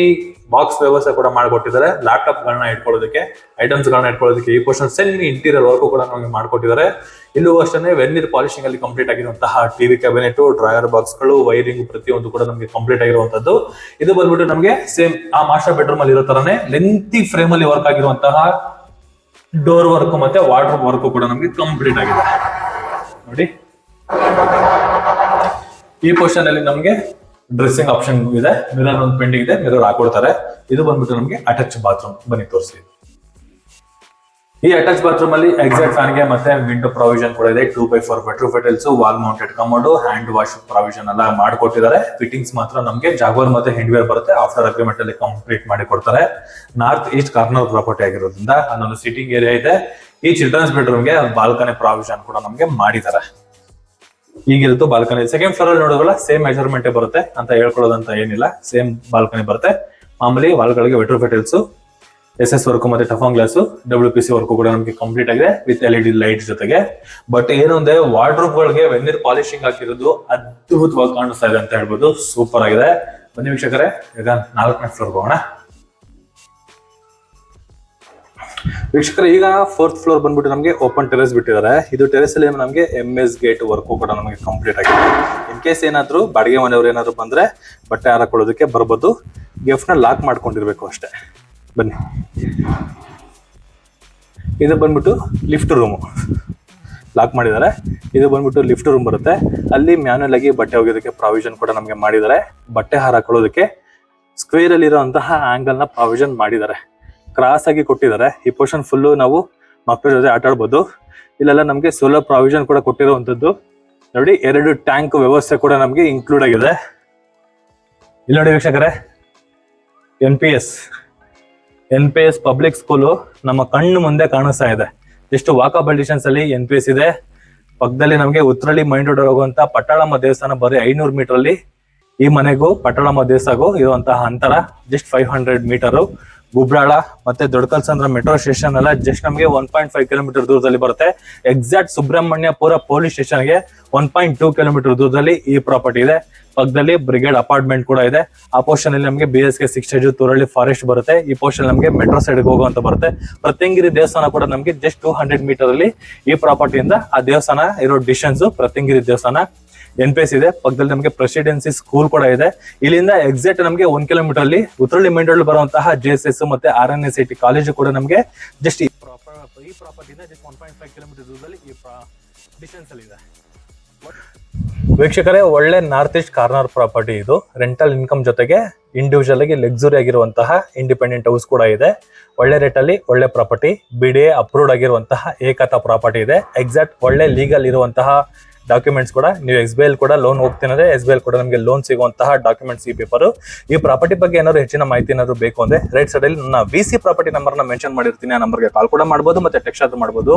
ಬಾಕ್ಸ್ ವ್ಯವಸ್ಥೆ ಕೂಡ ಮಾಡಿಕೊಟ್ಟಿದ್ದಾರೆ. ಲ್ಯಾಪ್ಟಾಪ್ ಗಳನ್ನ ಇಟ್ಕೊಳ್ಳೋದಕ್ಕೆ, ಐಟಮ್ಸ್ ಗಳನ್ನ ಇಟ್ಕೊಳ್ಳೋದಕ್ಕೆ. ಈ ಪೋರ್ಷನ್ ಸೆಮಿ ಇಂಟೀರಿಯರ್ ವರ್ಕ್ ಕೂಡ ನಮಗೆ ಮಾಡಿಕೊಟ್ಟಿದ್ದಾರೆ. ಇಲ್ಲೂ ಅಷ್ಟೇ ವೆನ್ನೀರ್ ಪಾಲಿಶಿಂಗ್ ಅಲ್ಲಿ ಕಂಪ್ಲೀಟ್ ಆಗಿರುವಂತಹ ಟಿವಿ ಕ್ಯಾಬಿನೆಟ್, ಡ್ರಾಯರ್ ಬಾಕ್ಸ್ ಗಳು, ವೈರಿಂಗ್ ಪ್ರತಿಯೊಂದು ಕೂಡ ನಮಗೆ ಕಂಪ್ಲೀಟ್ ಆಗಿರುವಂತದ್ದು. ಇದು ಬಂದ್ಬಿಟ್ಟು ನಮಗೆ ಸೇಮ್ ಆ ಮಾಸ್ಟರ್ ಬೆಡ್ರೂಮ್ ಅಲ್ಲಿ ಇರೋ ತರನೇ ಲೆಂತಿ ಫ್ರೇಮ್ ಅಲ್ಲಿ ವರ್ಕ್ ಆಗಿರುವಂತಹ ಡೋರ್ ವರ್ಕ್ ಮತ್ತೆ ವಾರ್ಡ್ರೋಬ್ ವರ್ಕ್ ಕೂಡ ನಮಗೆ ಕಂಪ್ಲೀಟ್ ಆಗಿದೆ ನೋಡಿ. ಈ ಪೋರ್ಷನ್ ಅಲ್ಲಿ ನಮಗೆ ಡ್ರೆಸ್ಸಿಂಗ್ ಆಪ್ಷನ್ ಇದೆ. ಮಿರರ್ ಒಂದು ಪೆಂಡಿಂಗ್ ಇದೆ, ಮಿರರ್ ಹಾಕೊಡ್ತಾರೆ. ಇದು ಬಂದ್ಬಿಟ್ಟು ನಮಗೆ ಅಟ್ಯಾಚ್ ಬಾತ್ರೂಮ್. ಬನ್ನಿ ತೋರಿಸಿ. ಈ ಅಟ್ಯಾಚ್ ಬಾತ್ರೂಮ್ ಅಲ್ಲಿ ಎಕ್ಸಾಕ್ಟ್ ಫ್ಯಾನ್ ಗೆ ಮತ್ತೆ ವಿಂಡೋ ಪ್ರಾವಿಷನ್ ಕೂಡ ಇದೆ. 2x4 ವೆಟ್ರೋಫಿಟಲ್ಸ್, wall mounted commode, hand wash provision ಎಲ್ಲ ಮಾಡಿಕೊಟ್ಟಿದ್ದಾರೆ. ಫಿಟ್ಟಿಂಗ್ಸ್ ಮಾತ್ರ ನಮಗೆ ಜಾಗ್ವಾರ್ ಮತ್ತೆ ಹಿಂಡ್ವೇರ್ ಬರುತ್ತೆ. ಆಫ್ಟರ್ ಅಗ್ರಿಮೆಂಟ್ ಅಲ್ಲಿ ಕಂಪ್ಲೀಟ್ ಮಾಡಿ ಕೊಡ್ತಾರೆ. ನಾರ್ತ್ ಈಸ್ಟ್ ಕಾರ್ನರ್ ಪ್ರಾಪರ್ಟಿ ಆಗಿರೋದ್ರಿಂದ ಅಲ್ಲೊಂದು ಸಿಟಿಂಗ್ ಏರಿಯಾ ಇದೆ. ಈ ಚಿಲ್ಡ್ರನ್ಸ್ ಬೆಡ್ರೂಮ್ ಗೆ ಬಾಲ್ಕನಿ ಪ್ರಾವಿಷನ್ ಕೂಡ ನಮಗೆ ಮಾಡಿದ್ದಾರೆ. ಈಗಿರುತ್ತೋ ಬಾಲ್ಕನಿ ಸೆಕೆಂಡ್ ಫ್ಲೋರ್ ಅಲ್ಲಿ ನೋಡೋದಲ್ಲ ಸೇಮ್ ಮೆಜರ್ಮೆಂಟ್ ಬರುತ್ತೆ ಅಂತ ಹೇಳ್ಕೊಳ್ಳೋದಂತ ಏನಿಲ್ಲ. ಸೇಮ್ ಬಾಲ್ಕನಿ ಬರುತ್ತೆ. ಮಾಮೂಲಿ ವಾಲ್ಗಳಿಗೆ ವೆಟ್ರೋಫಿಟಲ್ಸ್, SS ವರ್ಕ್ ಮತ್ತೆ ಟಫಾನ್ ಗ್ಲಾಸ್, WPC ವರ್ಕ್ ಕೂಡ ನಮಗೆ ಕಂಪ್ಲೀಟ್ ಆಗಿದೆ ವಿತ್ LED ಲೈಟ್ ಜೊತೆಗೆ. ಬಟ್ ಏನು ಅಂದ್ರೆ ವಾರ್ಡ್ರೋಬ್ ಗಳಿಗೆ ವೆನ್ನೀರ್ ಪಾಲಿಶಿಂಗ್ ಹಾಕಿರೋದು ಅದ್ಭುತವಾಗಿ ಕಾಣಿಸ್ತಾ ಇದೆ ಅಂತ ಹೇಳ್ಬೋದು. ಸೂಪರ್ ಆಗಿದೆ. ಬನ್ನಿ ವೀಕ್ಷಕರೇ, ಈಗ 4ನೇ ಫ್ಲೋರ್ ಹೋಗೋಣ. ವೀಕ್ಷಕರೇ, ಈಗ 4th ಫ್ಲೋರ್ ಬಂದ್ಬಿಟ್ಟು ನಮಗೆ ಓಪನ್ ಟೆರೆಸ್ ಬಿಟ್ಟಿದ್ದಾರೆ. ಇದು ಟೆರೆಸ್ ಅಲ್ಲಿ ನಮಗೆ MS ಗೇಟ್ ವರ್ಕ್ ಕೂಡ ನಮಗೆ ಕಂಪ್ಲೀಟ್ ಆಗಿದೆ. ಇನ್ ಕೇಸ್ ಏನಾದ್ರು ಬಾಡಿಗೆ ಮನೆಯವರು ಏನಾದ್ರು ಬಂದ್ರೆ ಬಟ್ಟೆ ಹಾಕೊಳ್ಳೋದಕ್ಕೆ ಬರ್ಬೋದು. ಗಿಫ್ಟ್ ನ ಲಾಕ್ ಮಾಡ್ಕೊಂಡಿರ್ಬೇಕು ಅಷ್ಟೇ. ಬನ್ನಿ, ಇದು ಬಂದ್ಬಿಟ್ಟು ಲಿಫ್ಟ್ ರೂಮ್ ಲಾಕ್ ಮಾಡಿದ್ದಾರೆ. ಇದು ಬಂದ್ಬಿಟ್ಟು ಲಿಫ್ಟ್ ರೂಮ್ ಬರುತ್ತೆ. ಅಲ್ಲಿ ಮ್ಯಾನ್ಯಲ್ ಆಗಿ ಬಟ್ಟೆ ಒಗೆಯೋದಕ್ಕೆ ಪ್ರಾವಿಷನ್ ಕೂಡ ನಮಗೆ ಮಾಡಿದ್ದಾರೆ. ಬಟ್ಟೆ ಹಾಕೊಳ್ಳೋದಕ್ಕೆ ಸ್ಕ್ವೇರ್ ಅಲ್ಲಿ ಇರುವಂತಹ ಆಂಗಲ್ ನ ಪ್ರಾವಿಷನ್ ಮಾಡಿದ್ದಾರೆ. ಕ್ರಾಸ್ ಆಗಿ ಕೊಟ್ಟಿದ್ದಾರೆ. ಈ ಪೋರ್ಷನ್ ಫುಲ್ಲು ನಾವು ಮಕ್ಕಳ ಜೊತೆ ಆಟ ಆಡ್ಬೋದು. ಇಲ್ಲೆಲ್ಲ ನಮಗೆ ಸೋಲಾರ್ ಪ್ರಾವಿಷನ್ ಕೂಡ ಕೊಟ್ಟಿರುವಂತದ್ದು ನೋಡಿ. 2 ಟ್ಯಾಂಕ್ ವ್ಯವಸ್ಥೆ ಕೂಡ ನಮಗೆ ಇನ್ಕ್ಲೂಡ್ ಆಗಿದೆ. ಇಲ್ಲಿ ನೋಡಿ ವೀಕ್ಷಕರೇ, NPS ಪಬ್ಲಿಕ್ ಸ್ಕೂಲು ನಮ್ಮ ಕಣ್ಣು ಮುಂದೆ ಕಾಣಿಸ್ತಾ ಇದೆ. ಎಷ್ಟು ವಾಕಬಲ್ ಡಿಸ್ಟೆನ್ಸ್ ಅಲ್ಲಿ NPS ಇದೆ. ಪಕ್ಕದಲ್ಲಿ ನಮಗೆ ಉತ್ತರಳ್ಳಿ ಮೈನ್ ರೋಡ್ ಹೋಗುವಂತ ಪಟ್ಟಾಳಮ್ಮ ದೇವಸ್ಥಾನ ಬರೀ 500 ಮೀಟರ್ ಅಲ್ಲಿ. ಈ ಮನೆಗೂ ಪಟ್ಟಾಳಮ್ಮ ದೇವಸ್ಥಾನಕ್ಕೂ ಇರುವಂತಹ ಅಂತರ ಜಸ್ಟ್ 500 ಮೀಟರ್. ಗುಬ್ರಾಳ ಮತ್ತೆ ದೊಡ್ಡಕಲ್ಸಂದ್ರ ಮೆಟ್ರೋ ಸ್ಟೇಷನ್ ಎಲ್ಲ ಜಸ್ಟ್ ನಮಗೆ 1.5 ಕಿಲೋಮೀಟರ್ ದೂರದಲ್ಲಿ ಬರುತ್ತೆ. ಎಕ್ಸಾಕ್ಟ್ ಸುಬ್ರಹ್ಮಣ್ಯಪುರ ಪೊಲೀಸ್ ಸ್ಟೇಷನ್ಗೆ 1.2 ಕಿಲೋಮೀಟರ್ ದೂರದಲ್ಲಿ ಈ ಪ್ರಾಪರ್ಟಿ ಇದೆ. ಪಕ್ಕದಲ್ಲಿ ಬ್ರಿಗೇಡ್ ಅಪಾರ್ಟ್ಮೆಂಟ್ ಕೂಡ ಇದೆ. ಆ ಪೋರ್ಷನ್ ಅಲ್ಲಿ ನಮಗೆ BSK 6 ಸ್ಟೇಜ್ ತುರಳ್ಳಿ ಫಾರೆಸ್ಟ್ ಬರುತ್ತೆ. ಈ ಪೋರ್ಷನ್ ನಮಗೆ ಮೆಟ್ರೋ ಸೈಡ್ ಹೋಗುವಂತ ಬರುತ್ತೆ. ಪ್ರತ್ಯಂಗಿರಿ ದೇವಸ್ಥಾನ ಕೂಡ ನಮಗೆ ಜಸ್ಟ್ 200 ಮೀಟರ್ ಅಲ್ಲಿ ಈ ಪ್ರಾಪರ್ಟಿಯಿಂದ ಆ ದೇವಸ್ಥಾನ ಇರೋ ಡಿಸ್ಟೆನ್ಸ್. ಪ್ರತ್ಯಂಗಿರಿ ದೇವಸ್ಥಾನ NPS ಇದೆ. ಪಕ್ಕದಲ್ಲಿ ನಮಗೆ ಪ್ರೆಸಿಡೆನ್ಸಿ ಸ್ಕೂಲ್ ಕೂಡ ಇದೆ. ಇಲ್ಲಿಂದ ಎಕ್ಸಾಕ್ಟ್ ನಮಗೆ 1 ಕಿಲೋಮೀಟರ್ ಅಲ್ಲಿ ಉತ್ತರಳ್ಳಿ ಮೈನ್ ರೋಡ್ ಬರುವಂತಹ JSS ಮತ್ತೆ RNSIT ಕಾಲೇಜು ಕೂಡ ನಮಗೆ ಜಸ್ಟ್ ಈ ಪ್ರಾಪರ್ಟಿಯಿಂದ ಜಸ್ಟ್ 1.5 ಕಿಲೋಮೀಟರ್ ದೂರದಲ್ಲಿ ಈ ಡಿಸ್ಟೆನ್ಸ್ ಅಲ್ಲಿ ಇದೆ. ವೀಕ್ಷಕರೇ, ಒಳ್ಳೆ ನಾರ್ತ್ ಈಸ್ಟ್ ಕಾರ್ನರ್ ಪ್ರಾಪರ್ಟಿ ಇದು. ರೆಂಟಲ್ ಇನ್ಕಮ್ ಜೊತೆಗೆ ಇಂಡಿವಿಜುವಲ್ ಆಗಿ ಲಕ್ಸುರಿ ಆಗಿರುವಂತಹ ಇಂಡಿಪೆಂಡೆಂಟ್ ಹೌಸ್ ಕೂಡ ಇದೆ. ಒಳ್ಳೆ ರೇಟ್ ಅಲ್ಲಿ ಒಳ್ಳೆ ಪ್ರಾಪರ್ಟಿ, BDA ಅಪ್ರೂವ್ಡ್ ಆಗಿರುವಂತಹ ಏಕತಾ ಪ್ರಾಪರ್ಟಿ ಇದೆ. ಎಕ್ಸಾಕ್ಟ್ ಒಳ್ಳೆ ಲೀಗಲ್ ಇರುವಂತಹ ಡಾಕ್ಯುಮೆಂಟ್ಸ್ ಕೂಡ. ನೀವು SBI ಕೂಡ ಲೋನ್ ಹೋಗ್ತೀನಂದ್ರೆ SBI ಕೂಡ ನಮಗೆ ಲೋನ್ ಸಿಗುವಂತಹ ಡಾಕ್ಯುಮೆಂಟ್ಸ್ ಈ ಪೇಪರ್. ಈ ಪ್ರಾಪರ್ಟಿ ಬಗ್ಗೆ ಏನಾದ್ರು ಹೆಚ್ಚಿನ ಮಾಹಿತಿ ಏನಾದ್ರು ಬೇಕು ಅಂದ್ರೆ ರೈಟ್ ಸೈಡ್ ಅಲ್ಲಿ ನನ್ನ VC ಪ್ರಾಪರ್ಟಿ ನಂಬರ್ ನ ಮೆನ್ಷನ್ ಮಾಡಿರ್ತೀನಿ. ಆ ನಂಬರ್ಗೆ ಕಾಲ್ ಕೂಡ ಮಾಡಬಹುದು, ಮತ್ತೆ ಟೆಕ್ಸ್ಟ್ ಆದ್ರೂ ಮಾಡಬಹುದು.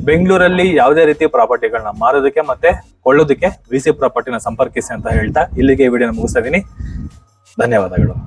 ಬೆಂಗಳೂರಲ್ಲಿ ಯಾವುದೇ ರೀತಿ ಪ್ರಾಪರ್ಟಿಗಳನ್ನ ಮಾರೋದಕ್ಕೆ ಮತ್ತೆ ಕೊಳ್ಳೋದಕ್ಕೆ VC ಪ್ರಾಪರ್ಟಿನ ಸಂಪರ್ಕಿಸಿ ಅಂತ ಹೇಳ್ತಾ ಇಲ್ಲಿಗೆ ಈ ವಿಡಿಯೋನ ಮುಗಿಸ್ತಾ ಇದೀನಿ. ಧನ್ಯವಾದಗಳು.